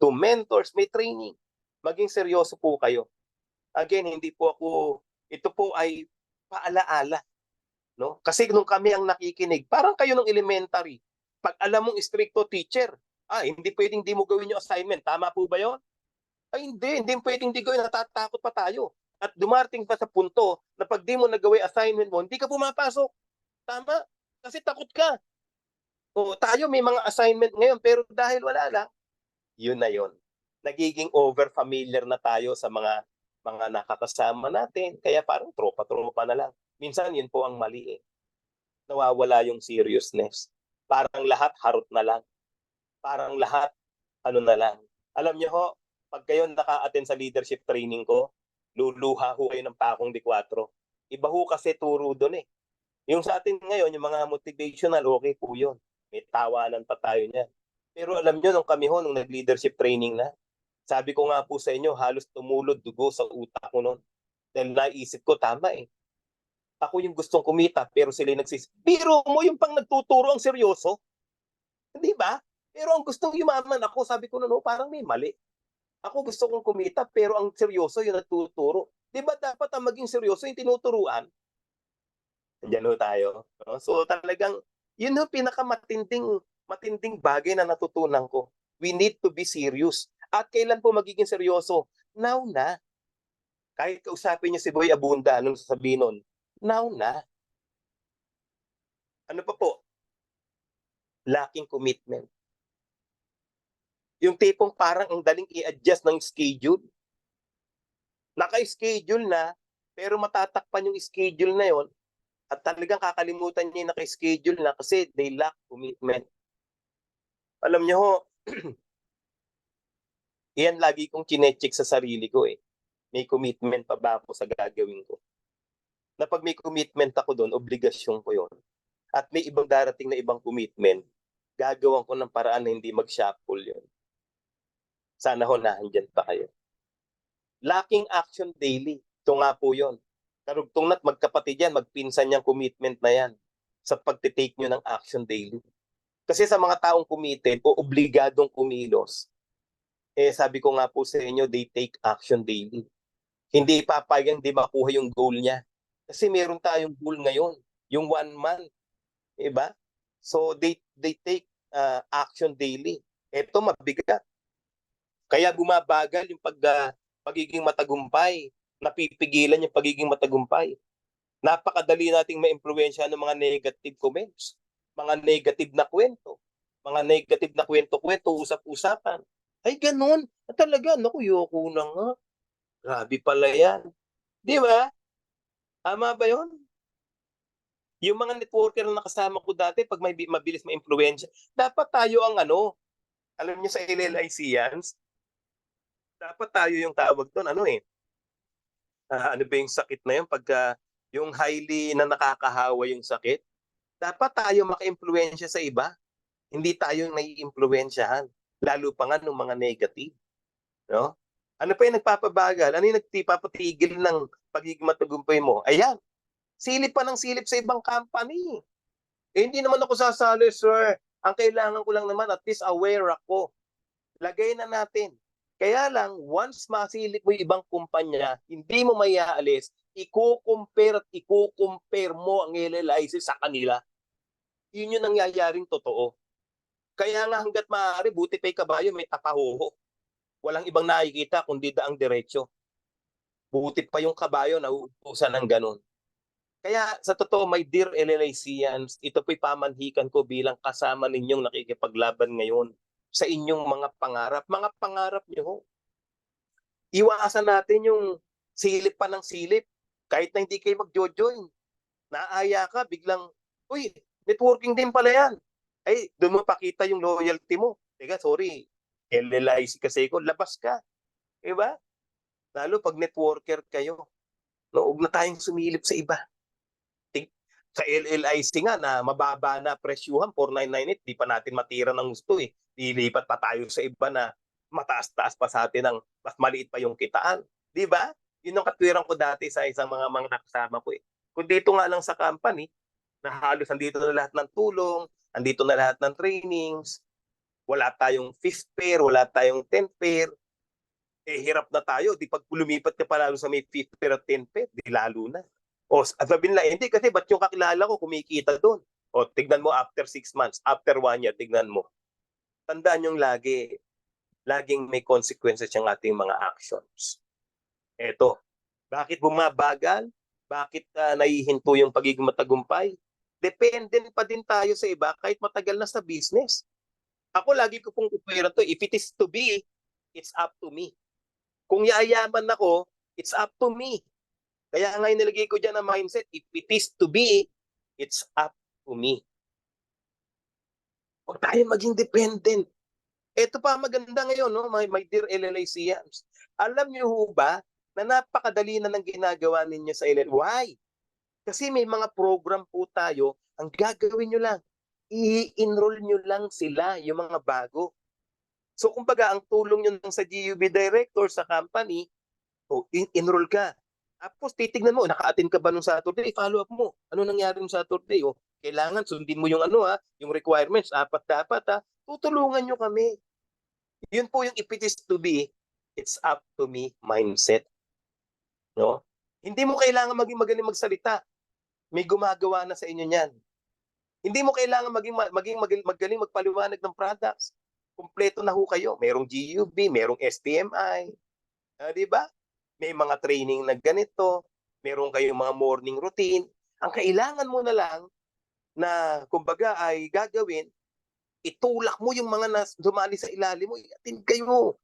mentors, may training. Maging seryoso po kayo. Again, hindi po ako, ito po ay paalaala. No? Kasi nung kami ang nakikinig, parang kayo ng elementary. Pag alam mong stricto teacher, hindi pwedeng di mo gawin yung assignment. Tama po ba yun? Hindi pwedeng di gawin, natatakot pa tayo. At dumating pa sa punto na pag di mo nagawin assignment mo, hindi ka pumapasok. Tama? Kasi takot ka. O, tayo may mga assignment ngayon, pero dahil wala lang, yun na yun. Nagiging over-familiar na tayo sa mga nakakasama natin, kaya parang tropa-tropa na lang. Minsan yun po ang mali eh. Nawawala yung seriousness. Parang lahat harot na lang. Parang lahat na lang. Alam niyo ho, pag kayo naka-attend sa leadership training ko, luluha ho kayo ng pakong D4. Iba ho kasi turo doon eh. Yung sa atin ngayon, yung mga motivational, okay po yun. May tawanan pa tayo niyan. Pero alam nyo, nung kami ho, nung nag-leadership training na, sabi ko nga po sa inyo, halos tumulod dugo sa utak ko noon. Dahil naisip ko, tama eh. Ako yung gustong kumita, pero sila biro mo yung pang nagtuturo ang seryoso. Hindi ba? Pero ang gustong yumaman ako, sabi ko no, parang may mali. Ako gusto kong kumita, pero ang seryoso yung nagtuturo. Di ba dapat ang maging seryoso yung tinuturuan? Diyan ho tayo. No? So talagang, yun yung matinding bagay na natutunan ko. We need to be serious. At kailan po magiging seryoso? Now na. Kahit kausapin niyo si Boy Abunda, anong sasabihin nun? Now na. Ano pa po? Lacking commitment. Yung tipong parang ang daling i-adjust ng schedule. Naka-schedule na, pero matatakpan yung schedule na yon at talagang kakalimutan niya yung naka-schedule na kasi they lack commitment. Alam niyo ho, yan lagi kong chinecheck sa sarili ko eh. May commitment pa ba ako sa gagawin ko? Na pag may commitment ako doon, obligasyon ko yon. At may ibang darating na ibang commitment, gagawan ko ng paraan na hindi mag-shuffle yun. Sana ho naandyan pa kayo. Lacking action daily. Ito nga po yun. Karugtong na't magkapatid yan, magpinsan yung commitment na yan sa pagtitake nyo ng action daily. Kasi sa mga taong committed o obligadong kumilos, sabi ko nga po sa inyo, they take action daily. Hindi papayang di makuha yung goal niya. Kasi meron tayong goal ngayon, yung 1 month, diba? So they take action daily. Ito mabigat. Kaya bumabagal yung pagiging matagumpay, napipigilan yung pagiging matagumpay. Napakadali nating maimpluwensya ng mga negative comments, mga negative na kwento, mga negative na kwento-kwento, usap-usapan. Ay, ganun. Talaga, naku, yoko na nga. Grabe pala yan. Di ba? Tama ba yun? Yung mga networker na nakasama ko dati, pag may mabilis ma-impluwensya, dapat tayo ang alam niyo sa LLICians, dapat tayo yung tawag doon, ano ba yung sakit na yun? Pagka yung highly na nakakahawa yung sakit, dapat tayo maka-impluwensya sa iba. Hindi tayo nai-impluwensyahan. Lalo pa nga ng mga negative. No? Ano pa yung nagpapabagal? Ano yung nagpapatigil ng pagiging matagumpay mo? Ayan, silip pa ng silip sa ibang company. Hindi naman ako sasali, sir. Ang kailangan ko lang naman, at least aware ako. Lagay na natin. Kaya lang, once masilip mo yung ibang kumpanya, hindi mo maiaalis, i-compare at i-compare mo ang LLIC sa kanila. Yun yung nangyayaring totoo. Kaya nga hanggat maaari, buti pa'y kabayo may tapahuho. Walang ibang nakikita kundi daang diretsyo. Buti pa yung kabayo na uutusan ng ganun. Kaya sa totoo, my dear LLICians, ito po'y pamanhikan ko bilang kasama ninyong nakikipaglaban ngayon sa inyong mga pangarap. Mga pangarap nyo, iwasan natin yung silip pa ng silip. Kahit na hindi kayo mag-join, naaya ka, biglang, uy, networking din pala yan. Ay, doon mo pakita yung loyalty mo. Teka, sorry, LLIC kasi ko, labas ka. Diba? Lalo pag networker kayo, huwag na tayong sumilip sa iba. Sa LLIC nga na mababa na presyuhan, 4998, di pa natin matira ng gusto eh. Lilipat pa tayo sa iba na mataas-taas pa sa atin ng mas maliit pa yung kitaan. Di ba? Yun ang katwiran ko dati sa isang mga nakasama ko eh. Kung dito nga lang sa company, na halos andito na lahat ng tulong, andito na lahat ng trainings, wala tayong 5th pair, wala tayong 10th pair, eh hirap na tayo. Di pag lumipat ka pa lalo sa may 5th pair at 10th pair, di lalo na. O sabihin nila, hindi kasi ba't yung kakilala ko kumikita doon? O tignan mo after 6 months, after 1 year, tignan mo. Tandaan yung laging may consequences yung ating mga actions. Eto, bakit bumabagal? Bakit nahihinto yung pagiging matagumpay? Dependent pa din tayo sa iba kahit matagal na sa business. Ako lagi ko pong kupira to, if it is to be, it's up to me. Kung yayaman ako, it's up to me. Kaya nga inilagay ko dyan ang mindset, if it is to be, it's up to me. Huwag tayo maging dependent. Ito pa maganda ngayon, no? My dear LLICians. Alam niyo ho ba na napakadali na ng ginagawa ninyo sa LLIC? Why? Kasi may mga program po tayo, ang gagawin nyo lang, i-enroll nyo lang sila, yung mga bago. So kumbaga, ang tulong nyo sa GUB director sa company, enroll ka. Tapos titignan mo, naka-attend ka ba nung Saturday? Follow up mo. Ano nangyari nung Saturday? Kailangan sundin mo yung yung requirements. Apat dapat tutulungan nyo kami. Yun po yung if it is to be, it's up to me mindset. No? Hindi mo kailangan maging magaling magsalita. May gumagawa na sa inyo niyan. Hindi mo kailangan maging magaling magpaliwanag ng products. Kumpleto na ho kayo. Merong GUB, merong STMI. Di ba? May mga training na ganito. Meron kayong mga morning routine. Ang kailangan mo na lang na kumbaga ay gagawin, itulak mo yung mga dumali sa ilalim mo, i-attend kayo.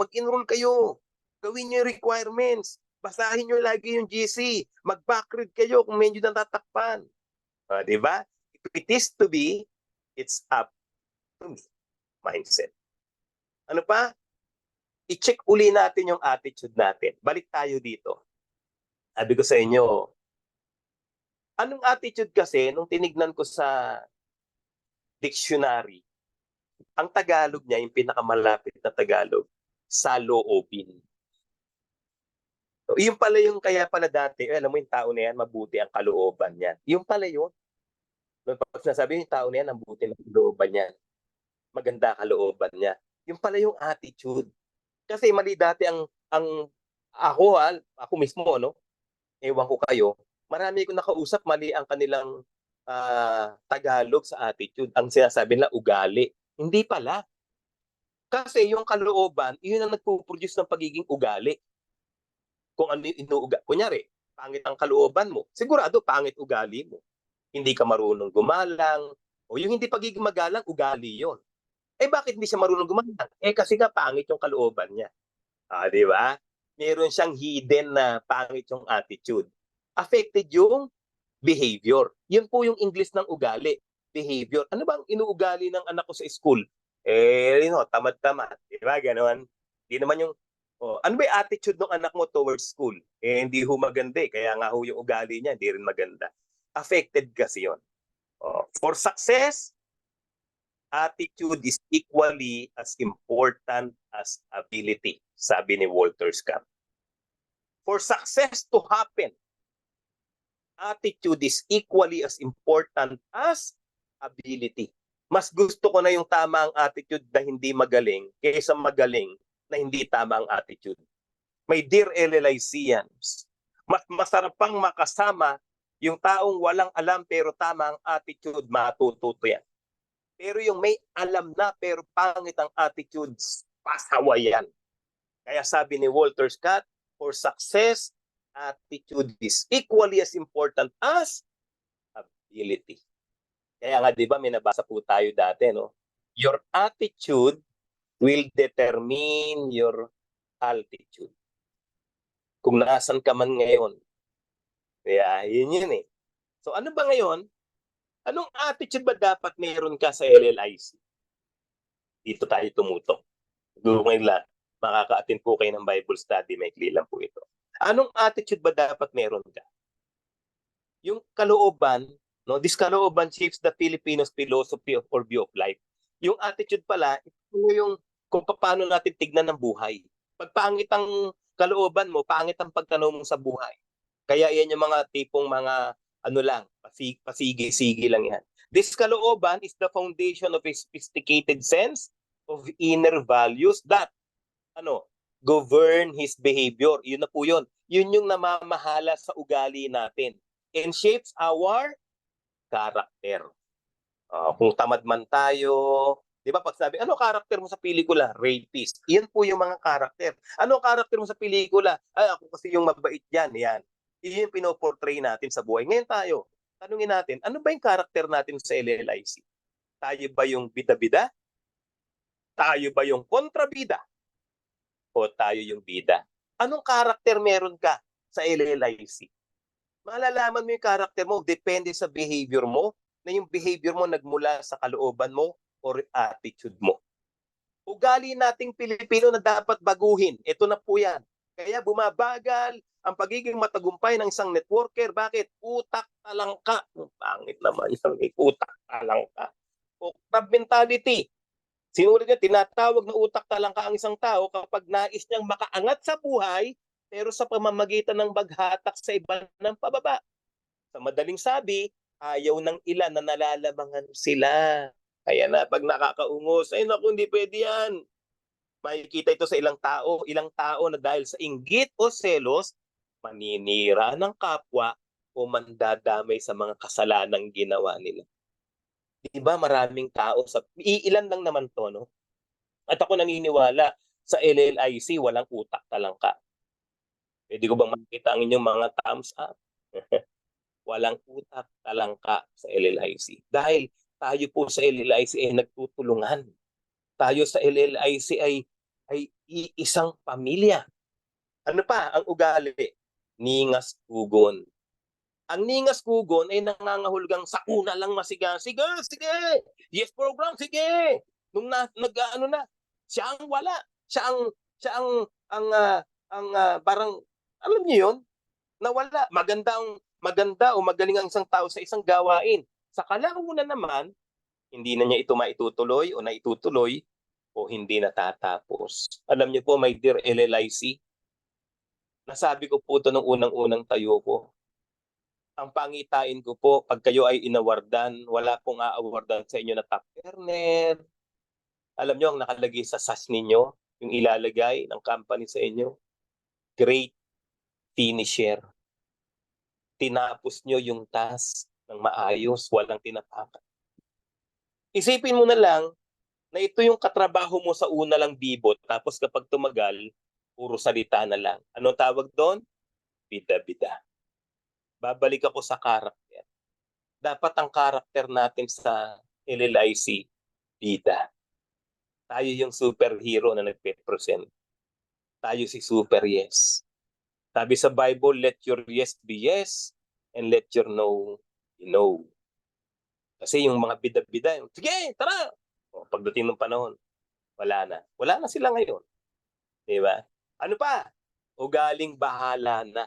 Mag-enroll kayo. Gawin nyo yung requirements. Basahin nyo lagi yung GC. Mag-backread kayo kung medyo natatakpan. Di ba? If it is to be, it's up to me. Mindset. Ano pa? I-check uli natin yung attitude natin. Balik tayo dito. Sabi ko sa inyo, anong attitude kasi nung tinignan ko sa dictionary, ang Tagalog niya, yung pinakamalapit na Tagalog, saloobin. So, yung pala yung kaya pala dati, alam mo yung tao na yan, mabuti ang kalooban niya. Yung pala yun. Pag sinasabi yung tao na yan, mabuti ang kalooban niya. Maganda kalooban niya. Yung pala yung attitude. Kasi mali dati ang ako mismo, no? Ewan ko kayo, Marami ko nakausap, mali ang kanilang Tagalog sa attitude. Ang sinasabi nila, ugali. Hindi pala. Kasi yung kalooban, yun ang nagpo-produce ng pagiging ugali. Kung ano yung inuuga. Kunyari, pangit ang kalooban mo, sigurado pangit ugali mo. Hindi ka marunong gumalang, o yung hindi pagiging magalang, ugali yon. Eh bakit hindi siya marunong gumalang? Eh kasi nga pangit yung kalooban niya. Di ba? Meron siyang hidden na pangit yung attitude. Affected yung behavior. Yun po yung English ng ugali. Behavior. Ano bang inuugali ng anak ko sa school? Tamad-tamad. Di ba? Ganon. Di naman yung, ano ba yung attitude ng anak mo towards school? Hindi ho maganda eh. Kaya nga ho yung ugali niya, hindi rin maganda. Affected kasi yun. For success, attitude is equally as important as ability, sabi ni Walter Scott. For success to happen, attitude is equally as important as ability. Mas gusto ko na yung tama ang attitude na hindi magaling kaysa magaling na hindi tama ang attitude. My dear LLICians, mas masarap pang makasama yung taong walang alam pero tama ang attitude, matututo yan. Pero yung may alam na pero pangit ang attitudes, pasawa yan. Kaya sabi ni Walter Scott, for success, attitude is equally as important as ability. Kaya nga, di ba, may nabasa po tayo dati, no? Your attitude will determine your altitude. Kung nasan ka man ngayon. Kaya, yun eh. So, ano ba ngayon? Anong attitude ba dapat meron ka sa LLIC? Dito tayo tumutok. Ngayon lang, makaka-attend po kayo ng Bible study, may lang po ito. Anong attitude ba dapat meron ka? Yung kalooban, no, this kalooban shapes the Filipinos philosophy or view of life. Yung attitude pala, ito yung kung paano natin tignan ng buhay. Pag pangit ang kalooban mo, pangit ang pagtanaw mo sa buhay. Kaya yan yung mga tipong mga ano lang, pasigi-sige lang yan. This kalooban is the foundation of a sophisticated sense of inner values that govern his behavior. Yun na po yun. Yun yung namamahala sa ugali natin and shapes our character. Kung tamad man tayo, di ba pag sabi, ano karakter mo sa pelikula? Rapist. Yan po yung mga karakter. Ano karakter mo sa pelikula? Ay, ako kasi yung mabait yan. Yan. Yun yung pinoportray natin sa buhay. Ngayon tayo, tanungin natin, ano ba yung karakter natin sa LLIC? Tayo ba yung bida-bida? Tayo ba yung kontrabida? O tayo yung bida? Anong karakter meron ka sa LLIC? Malalaman mo yung karakter mo, depende sa behavior mo, na yung behavior mo nagmula sa kalooban mo or attitude mo. Ugali nating Pilipino na dapat baguhin. Ito na po yan. Kaya bumabagal ang pagiging matagumpay ng isang networker. Bakit? Utak talangka. Pangit naman yung utak talangka. O crab mentality. Sinulit niya, tinatawag na utak talangka ang isang tao kapag nais niyang makaangat sa buhay pero sa pamamagitan ng baghatak sa iba ng pababa. Sa madaling sabi, ayaw ng ilan na nalalamangan sila. Kaya na pag nakakaungos, ay naku, hindi pwede yan. Makikita ito sa ilang tao na dahil sa inggit o selos, maninira ng kapwa o mandadamay sa mga kasalanang ginawa nila. Diba maraming tao, iilan lang naman to, no? At ako naniniwala sa LLIC, walang utak talangka. Pwede ko bang makita ang inyong mga thumbs up? Walang utak talangka sa LLIC. Dahil tayo po sa LLIC ay nagtutulungan. Tayo sa LLIC ay iisang pamilya. Ano pa ang ugali? Ningas kugon. Ang ningas kugon ay nangangahulugang sa una lang masiga. Sige, sige. Yes program, sige. Nung nag-ano na, siya ang wala. Siya ang parang alam niyo 'yon, nawala. Maganda o magaling ang isang tao sa isang gawain. Sa kalaunan naman, hindi na niya ito maitutuloy o naitutuloy o hindi natatapos. Alam niyo po, my dear LLIC, nasabi ko po ito nung unang-unang tayo ko. Ang pangitain ko po, pag kayo ay inawardan, wala pong aawardan sa inyo na top earner. Alam niyo, ang nakalagay sa SAS ninyo, yung ilalagay ng company sa inyo, great finisher. tinapos nyo yung task ng maayos, walang tinapakan. Isipin mo na lang na ito yung katrabaho mo sa una lang bibot, tapos kapag tumagal, puro salita na lang. Anong tawag doon? Bida-bida. Babalik ako sa karakter. Dapat ang karakter natin sa LLIC, bida. Tayo yung superhero na nagpe-present. Tayo si Super Yes. Sabi sa Bible, let your yes be yes and let your no be no. Kasi yung mga bida-bida, sige, tara! O, pagdating ng panahon, wala na. Wala na sila ngayon. Di ba? Ano pa? Ugaling bahala na.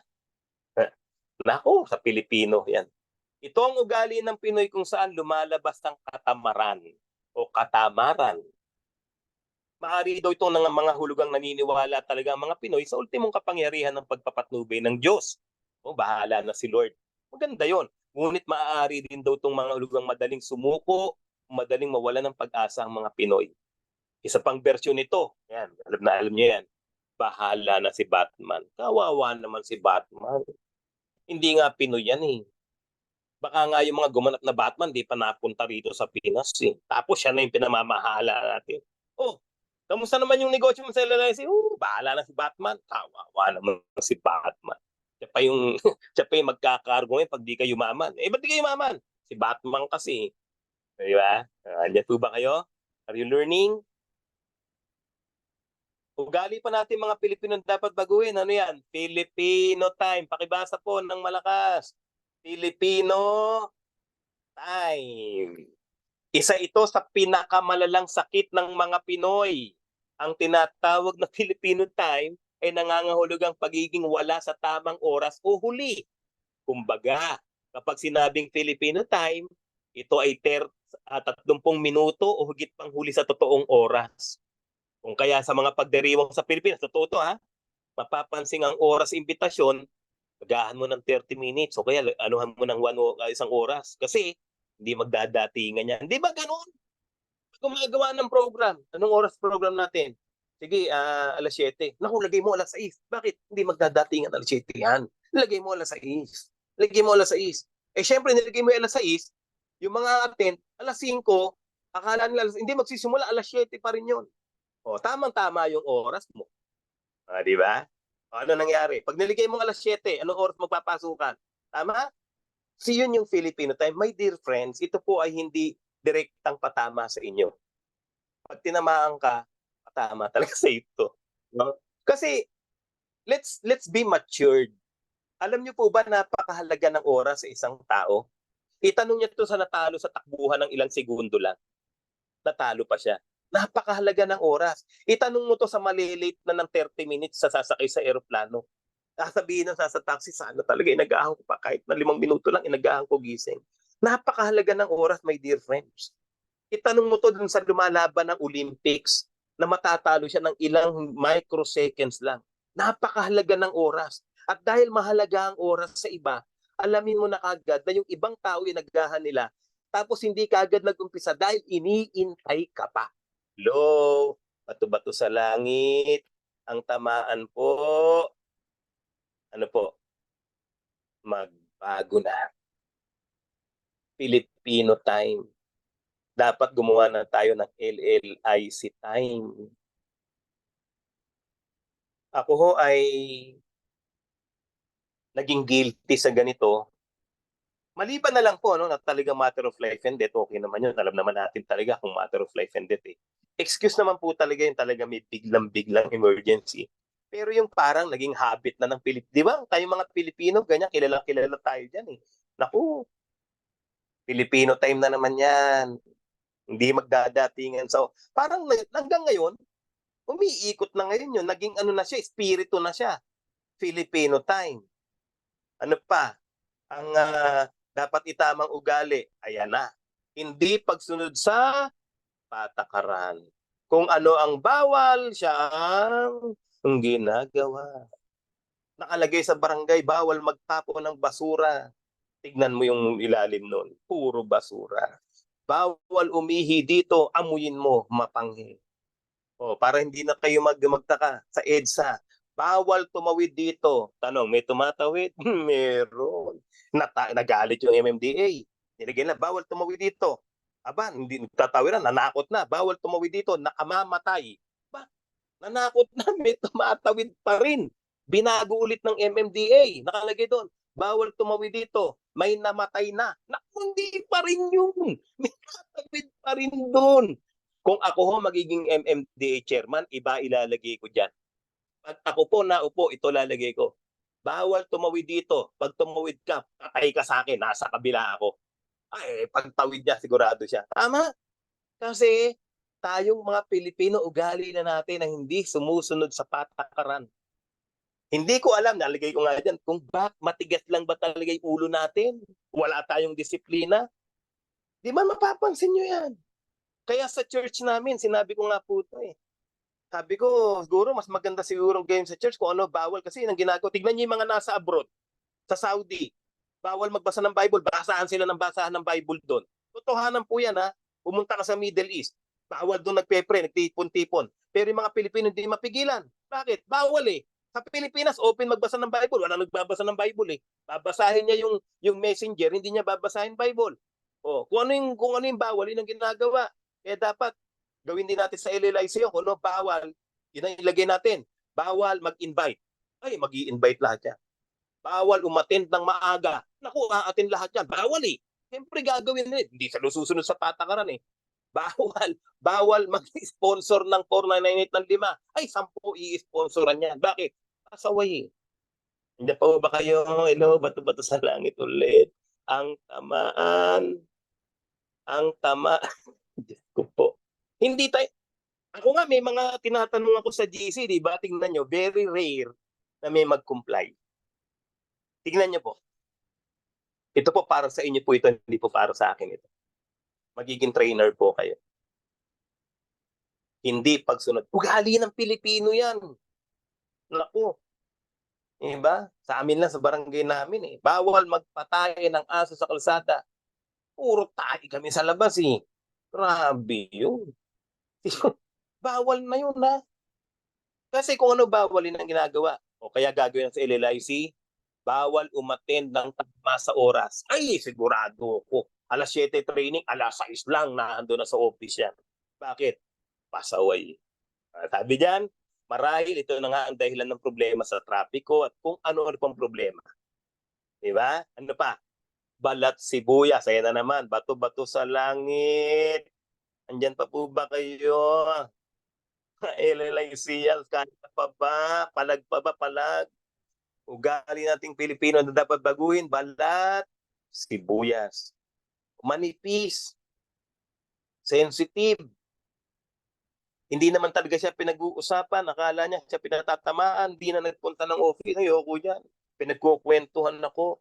Nako, sa Pilipino yan. Ito ang ugali ng Pinoy kung saan lumalabas ang katamaran o katamaran. Maaari daw itong mga hulugang naniniwala talaga ang mga Pinoy sa ultimong kapangyarihan ng pagpapatnubay ng Diyos. O, bahala na si Lord. Maganda yon. Ngunit maaari din daw itong mga hulugang madaling sumuko, madaling mawala ng pag-asa ang mga Pinoy. Isa pang bersyon nito, yan, alam niyo yan, bahala na si Batman. Kawawa naman si Batman. Hindi nga Pinoy yan eh. Baka nga yung mga gumanap na Batman, di pa napunta rito sa Pinas eh. Tapos siya na yung pinamamahala natin. Oh, kamusta naman yung negosyo mo sa LLIC? Bahala na si Batman. Kawawa naman si Batman. Siya pa yung magkakargo ngayon pag di kayo yumaman. Eh, ba't di kayo yumaman? Si Batman kasi. Di ba? Andiyan po ba kayo? Are you learning? Ugali pa natin mga Pilipino dapat baguhin. Ano yan? Filipino time. Pakibasa po ng malakas. Filipino time. Isa ito sa pinakamalalang sakit ng mga Pinoy. Ang tinatawag na Filipino time ay nangangahulugang pagiging wala sa tamang oras o huli. Kumbaga, kapag sinabing Filipino time, ito ay 30 minuto o higit pang huli sa totoong oras. Kung kaya sa mga pagdiriwang sa Pilipinas, totoo to ha, mapapansin ang oras imbitasyon, agahan mo ng 30 minutes o kaya anuhan mo ng isang oras. Kasi hindi magdadatingan yan. Di ba ganun? Gumagawa ng program. Anong oras program natin? Sige, alas 7. Naku, lagay mo alas 6. Bakit? Hindi magdadatingan alas 7 yan. Lagay mo alas 6. Lagay mo alas 6. Eh, syempre, nilagay mo alas 6, yung mga attend, alas 5, akala nila, hindi magsisimula, alas 7 pa rin yun. O, tamang-tama yung oras mo. Di ba? O, ano nangyari? Pag niligay mo alas 7, anong oras magpapasukan? Tama? So yun yung Filipino time. My dear friends, ito po ay hindi direktang patama sa inyo. Pag tinamaan ka, patama talaga sa ito. No? Kasi, let's be matured. Alam niyo po ba napakahalaga ng oras sa isang tao? Itanong niyo to sa natalo sa takbuhan ng ilang segundo lang. Natalo pa siya. Napakahalaga ng oras. Itanong mo to sa malilate na ng 30 minutes sa sasakay sa eroplano. Sasabihin ng sa taxi, sana talaga inagahan ko pa kahit na 5 minuto lang inagahan ko gising. Napakahalaga ng oras, my dear friends. Itanong mo to dun sa lumalaban ng Olympics na matatalo siya ng ilang microseconds lang. Napakahalaga ng oras. At dahil mahalaga ang oras sa iba, alamin mo na kagad na yung ibang tao inagahan nila tapos hindi kagad nag-umpisa dahil iniintay ka pa. Hello, bato-bato sa langit, ang tamaan po, ano po, magbago na. Filipino time. Dapat gumawa na tayo ng LLIC time. Ako ho ay naging guilty sa ganito. Maliban na lang po na talagang matter of life and death, okay naman yun. Alam naman natin talaga kung matter of life and death eh. Excuse naman po talaga yung talaga may biglang emergency. Pero yung parang naging habit na ng Pilipino. Di ba? Tayo mga Pilipino, ganyan, kilala tayo dyan eh. Naku, Filipino time na naman yan. Hindi magdadatingan. So, parang hanggang ngayon, umiikot na ngayon yun. Naging ano na siya, espiritu na siya. Filipino time. Ano pa? Ang dapat itamang ugali, ayan na. Hindi pagsunod sa patakaran. Kung ano ang bawal, siya ang ginagawa. Nakalagay sa barangay, bawal magtapo ng basura. Tignan mo yung ilalim nun. Puro basura. Bawal umihi dito, amuyin mo, mapanghi. O, para hindi na kayo magtaka sa EDSA. bawal tumawid dito. Tanong, may tumatawid? Meron. Nagalit yung MMDA. Nilagyan na, bawal tumawid dito. Aba, hindi nagtatawiran, nanakot na. Bawal tumawid dito, nakamamatay. Ba, nanakot na, may tumatawid pa rin. Binago ulit ng MMDA. Nakalagay doon, bawal tumawid dito, may namatay na. Naku, hindi pa rin yun. May tatawid pa rin doon. Kung ako ho magiging MMDA chairman, iba ilalagay ko dyan. Pag ako po naupo, ito lalagay ko. Bawal tumawid dito. Pag tumawid ka, patay ka sa akin, nasa kabila ako. Ay, pagtawid niya, sigurado siya. Tama. Kasi tayong mga Pilipino, ugali na natin na hindi sumusunod sa patakaran. Hindi ko alam, nalagay ko nga dyan, kung matigas lang ba talaga yung ulo natin? Wala tayong disiplina? Di ba mapapansin nyo yan? Kaya sa church namin, sinabi ko nga po ito eh. Sabi ko, siguro mas maganda siguro game sa church kung ano, bawal kasi nang ginagawa. Tignan niyo yung mga nasa abroad, sa Saudi. Bawal magbasa ng Bible, basahan sila ng basahan ng Bible doon. Totohanan po yan ha. Pumunta ka sa Middle East, bawal doon nagpe-pray, nagtipon-tipon. Pero yung mga Pilipino hindi mapigilan. Bakit? Bawal eh. Sa Pilipinas, open magbasa ng Bible. Wala nagbabasa ng Bible eh. Babasahin niya yung messenger, hindi niya babasahin Bible. Oh, kung ano yung bawal, yun ang ginagawa. Kaya dapat gawin din natin sa LLIC kung ano bawal, yun ang ilagay natin. Bawal mag-invite. Ay, mag-i-invite lahat yan. Bawal umattend ng maaga. Naku, a-attend lahat yan. Bawal eh. Siyempre gagawin nila. Hindi sa susunod sa patakaran eh. Bawal mag-sponsor ng 4998 ng 5. Ay, 10 i-sponsoran yan. Bakit? Pasaway eh. Hindi pa ba kayo? Hello, bato-bato sa langit ulit. Ang tamaan. Ang tamaan. Diyos ko po. Hindi tayo. Ako nga, may mga tinatanong ako sa GC, di ba? Tingnan nyo, very rare na may mag-comply. Tingnan nyo po. Ito po para sa inyo po ito, hindi po para sa akin ito. Magiging trainer po kayo. Hindi pagsunod. Ugali ng Pilipino yan. Naku. Diba? Sa amin lang, sa barangay namin eh. Bawal magpatay ng aso sa kalsada. Puro tayo kami sa labas eh. Grabe yun. Bawal na yun ha. Kasi kung ano bawalin ang ginagawa. O kaya gagawin sa LLIC, bawal umattend ng tama sa oras. Ay, sigurado ko. Alas 7 training, alas 6 lang naando na sa office yan. Bakit? Pasaway. Sabi diyan, marahil ito na nga ang dahilan ng problema sa trapiko at kung ano-ano pang problema. Di ba? Ano pa? Balat sibuyas. Ayan na naman. Bato-bato sa langit. Andyan pa po ba kayo? LLIC, kahit pa ba? Palag pa ba? Palag. Ugali nating Pilipino na dapat baguhin. Balat sibuyas. Manipis. Sensitive. Hindi naman talaga siya pinag-uusapan. Akala niya siya pinatatamaan. Hindi na nagpunta ng office. Ayoko yan. Pinagkukwentuhan ako.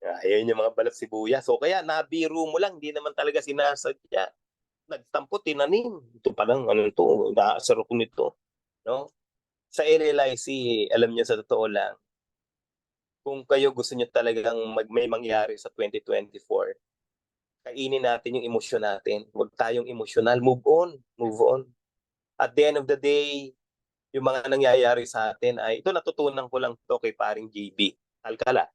Ayun yung mga balat sibuyas. So kaya nabiro mo lang. Hindi naman talaga sinasadya. Nagtampo, tinanim. Ito palang, ano ito, naasar ko nito. No? Sa LLIC, alam niyo sa totoo lang, kung kayo gusto niyo talagang may mangyari sa 2024, kainin natin yung emosyon natin. Huwag tayong emosyonal. Move on. Move on. At the end of the day, yung mga nangyayari sa atin ay, ito natutunan ko lang to kay paring JB Alcala.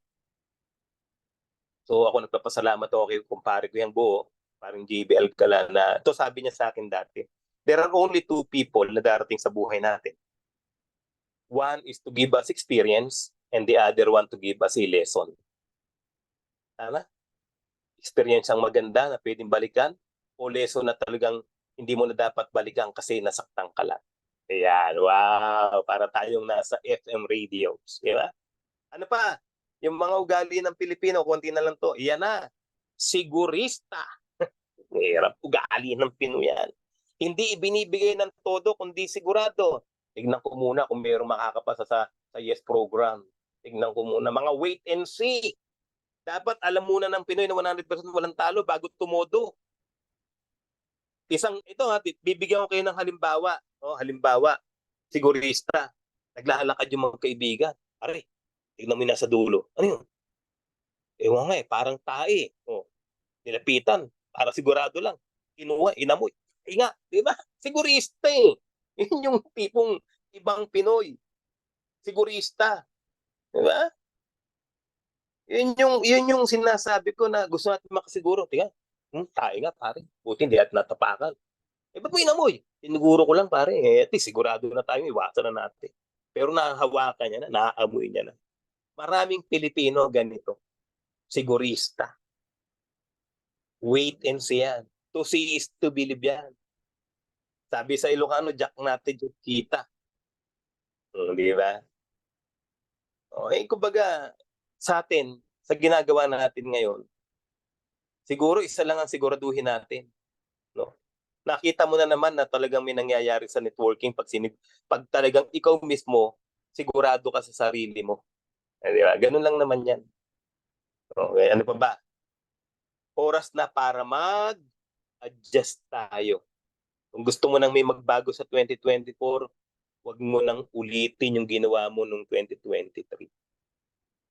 So ako nagpapasalamat ako kay kumpare ko yung buo, paring JB Alcala, na ito sabi niya sa akin dati, there are only two people na darating sa buhay natin. One is to give us experience and the other one to give us a lesson. Tama? Experience ang maganda na pwedeng balikan o lesson na talagang hindi mo na dapat balikan kasi nasaktan ka lang. Ayan, wow, para tayong nasa FM radios, di ba? Ano pa? Yung mga ugali ng Pilipino, konti na lang to. Iyan na, sigurista. Hirap ugali ng Pinoy yan. Hindi ibinibigay ng todo, kundi sigurado. Tignan ko muna kung mayroong makakapasa sa YES program. Tignan ko muna, mga wait and see. Dapat alam muna ng Pinoy na 100% walang talo bago tumodo. Ito ha, bibigyan ko kayo ng halimbawa. Oh, halimbawa, sigurista. Naglalakad yung mga kaibigan. Aray, tignan mo na sa dulo. Ano yun? Ewan nga eh, parang tae. Oh, nilapitan. Para sigurado lang. Kinuha, inamoy. Inga, di ba? Sigurista eh. Yun yung tipong ibang Pinoy. Sigurista. Di ba? Yun yung sinasabi ko na gusto natin makasiguro. Tingnan, tayo nga pare. Buti hindi at natapakan. Ba't mo inamoy? Tiniguro ko lang pare. At least sigurado na tayo, iwasan na natin. Pero nahahawakan niya na, naaamoy niya na. Maraming Pilipino ganito. Sigurista. Wait and see yan. To see is to believe yan. Sabi sa Ilocano, Jack natin yung kita. Di ba? Kumbaga, sa atin, sa ginagawa natin ngayon, siguro isa lang ang siguraduhin natin. No? Nakita mo na naman na talagang may nangyayari sa networking pag talagang ikaw mismo, sigurado ka sa sarili mo. Di ba? Ganun lang naman yan. Okay, ano pa ba? Oras na para mag-adjust tayo. Kung gusto mo nang may magbago sa 2024, wag mo nang ulitin yung ginawa mo noong 2023.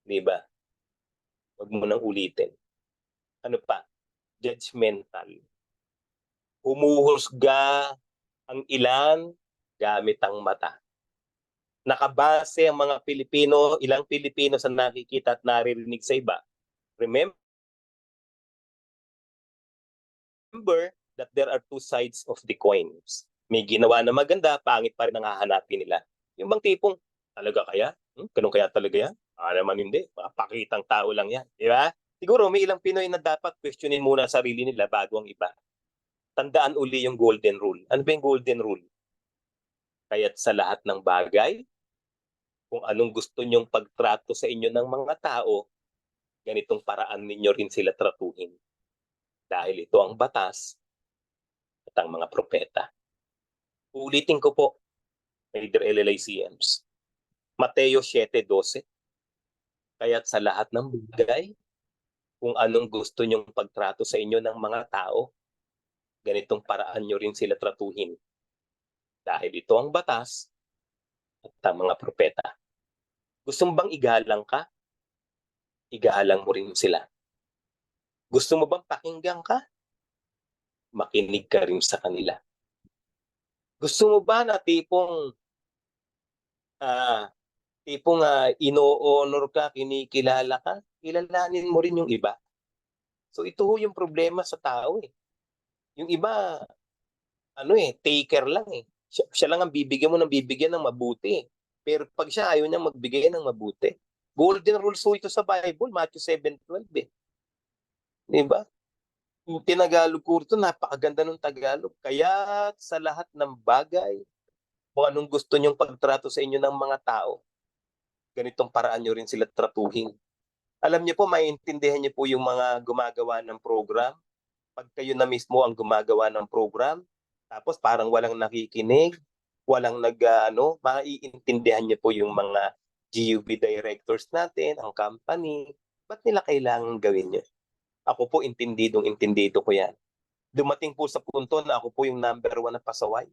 Di ba? Wag mo nang ulitin. Ano pa? Judgmental. Humuhusga ang ilan gamit ang mata. Nakabase ang mga Pilipino, ilang Pilipino sa nakikita at naririnig sa iba. Remember that there are two sides of the coins. May ginawa na maganda, pangit pa rin ang hahanapin nila. Yung bang tipong, talaga kaya? Ganun kaya talaga yan? Naman hindi. Pakitang tao lang yan. Di ba? Siguro may ilang Pinoy na dapat questionin muna sarili nila bago ang iba. Tandaan uli yung golden rule. Ano ba yung golden rule? Kaya't sa lahat ng bagay, kung anong gusto nyong pagtrato sa inyo ng mga tao, ganitong paraan ninyo rin sila tratuhin. Dahil ito ang batas at ang mga propeta. Ulitin ko po, Leader LLICMs. Mateo 7:12. Kaya't sa lahat ng bagay, kung anong gusto nyong pagtrato sa inyo ng mga tao, ganitong paraan nyo rin sila tratuhin. Dahil ito ang batas at ang mga propeta. Gusto mo bang igalang ka? Igalang mo rin sila. Gusto mo bang pakinggan ka? Makinig ka rin sa kanila. Gusto mo ba na tipong ino-honor ka, kinikilala ka? Kilalanin mo rin yung iba. So ito yung problema sa tao eh. Yung iba, taker lang eh. Siya lang ang bibigyan mo ng bibigyan ng mabuti. Pero pag siya ayaw niya magbigay ng mabuti. Golden rules ito sa Bible, Matthew 7:12 eh. Di ba? Yung tinagalog ko ito, napakaganda ng Tagalog. Kaya sa lahat ng bagay, kung anong gusto nyong pagtrato sa inyo ng mga tao, ganitong paraan nyo rin sila tratuhin. Alam niyo po, maintindihan niyo po yung mga gumagawa ng program. Pag kayo na mismo ang gumagawa ng program, tapos parang walang nakikinig, walang maiintindihan niyo po yung mga GUB directors natin, ang company, ba't nila kailangan gawin yun? Ako po, intindido ko yan. Dumating po sa punto na ako po yung number 1 na pasaway.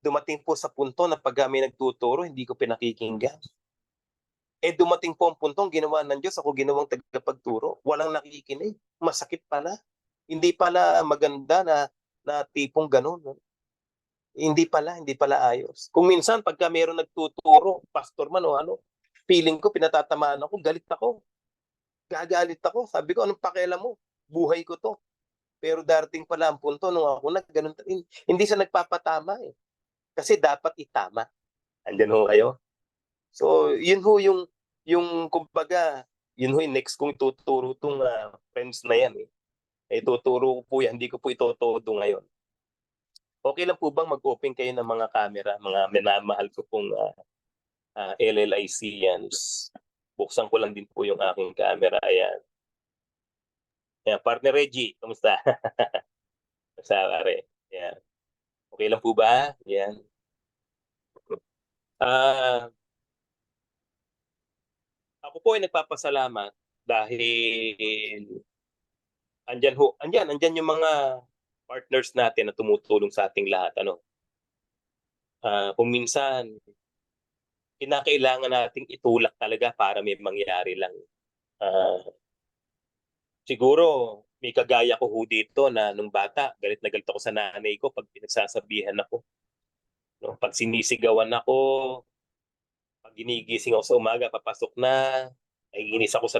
Dumating po sa punto na pag may nagtuturo, hindi ko pinakikinggan. Dumating po ang punto, ginawa ng Diyos, ako ginawang tagapagturo. Walang nakikinig. Masakit pala. Hindi pala maganda na tipong ganun. No? Hindi pala ayos. Kung minsan, pagka mayroong nagtuturo, pastor man o feeling ko, pinatatamaan ako, galit ako. Gagalit ako. Sabi ko, anong pakialam mo? Buhay ko to. Pero darating pala ang punto, nung ako ganun, hindi siya nagpapatama eh. Kasi dapat itama. Andyan ho kayo. So, yun ho yung kumbaga, yun ho yung next kong tuturo itong friends na yan eh. Tuturo ko po yan, hindi ko po itotodo ngayon. Okay lang po bang mag-open kayo ng mga camera, mga minamahal ko pong LLICians. Buksan ko lang din po yung aking camera. Ayan. Ayan, partner Reggie, kamusta? Sa are. Ayan. Okay lang po ba? Ayan. Ako po ay nagpapasalamat dahil andyan yung mga partners natin na tumutulong sa ating lahat. Kung minsan, kinakailangan nating itulak talaga para may mangyari lang. Siguro, may kagaya ko ho dito na nung bata, galit na galit ako sa nanay ko pag pinagsasabihan ako. No? Pag sinisigawan ako, pag ginigising ako sa umaga, papasok na, naiinis ako sa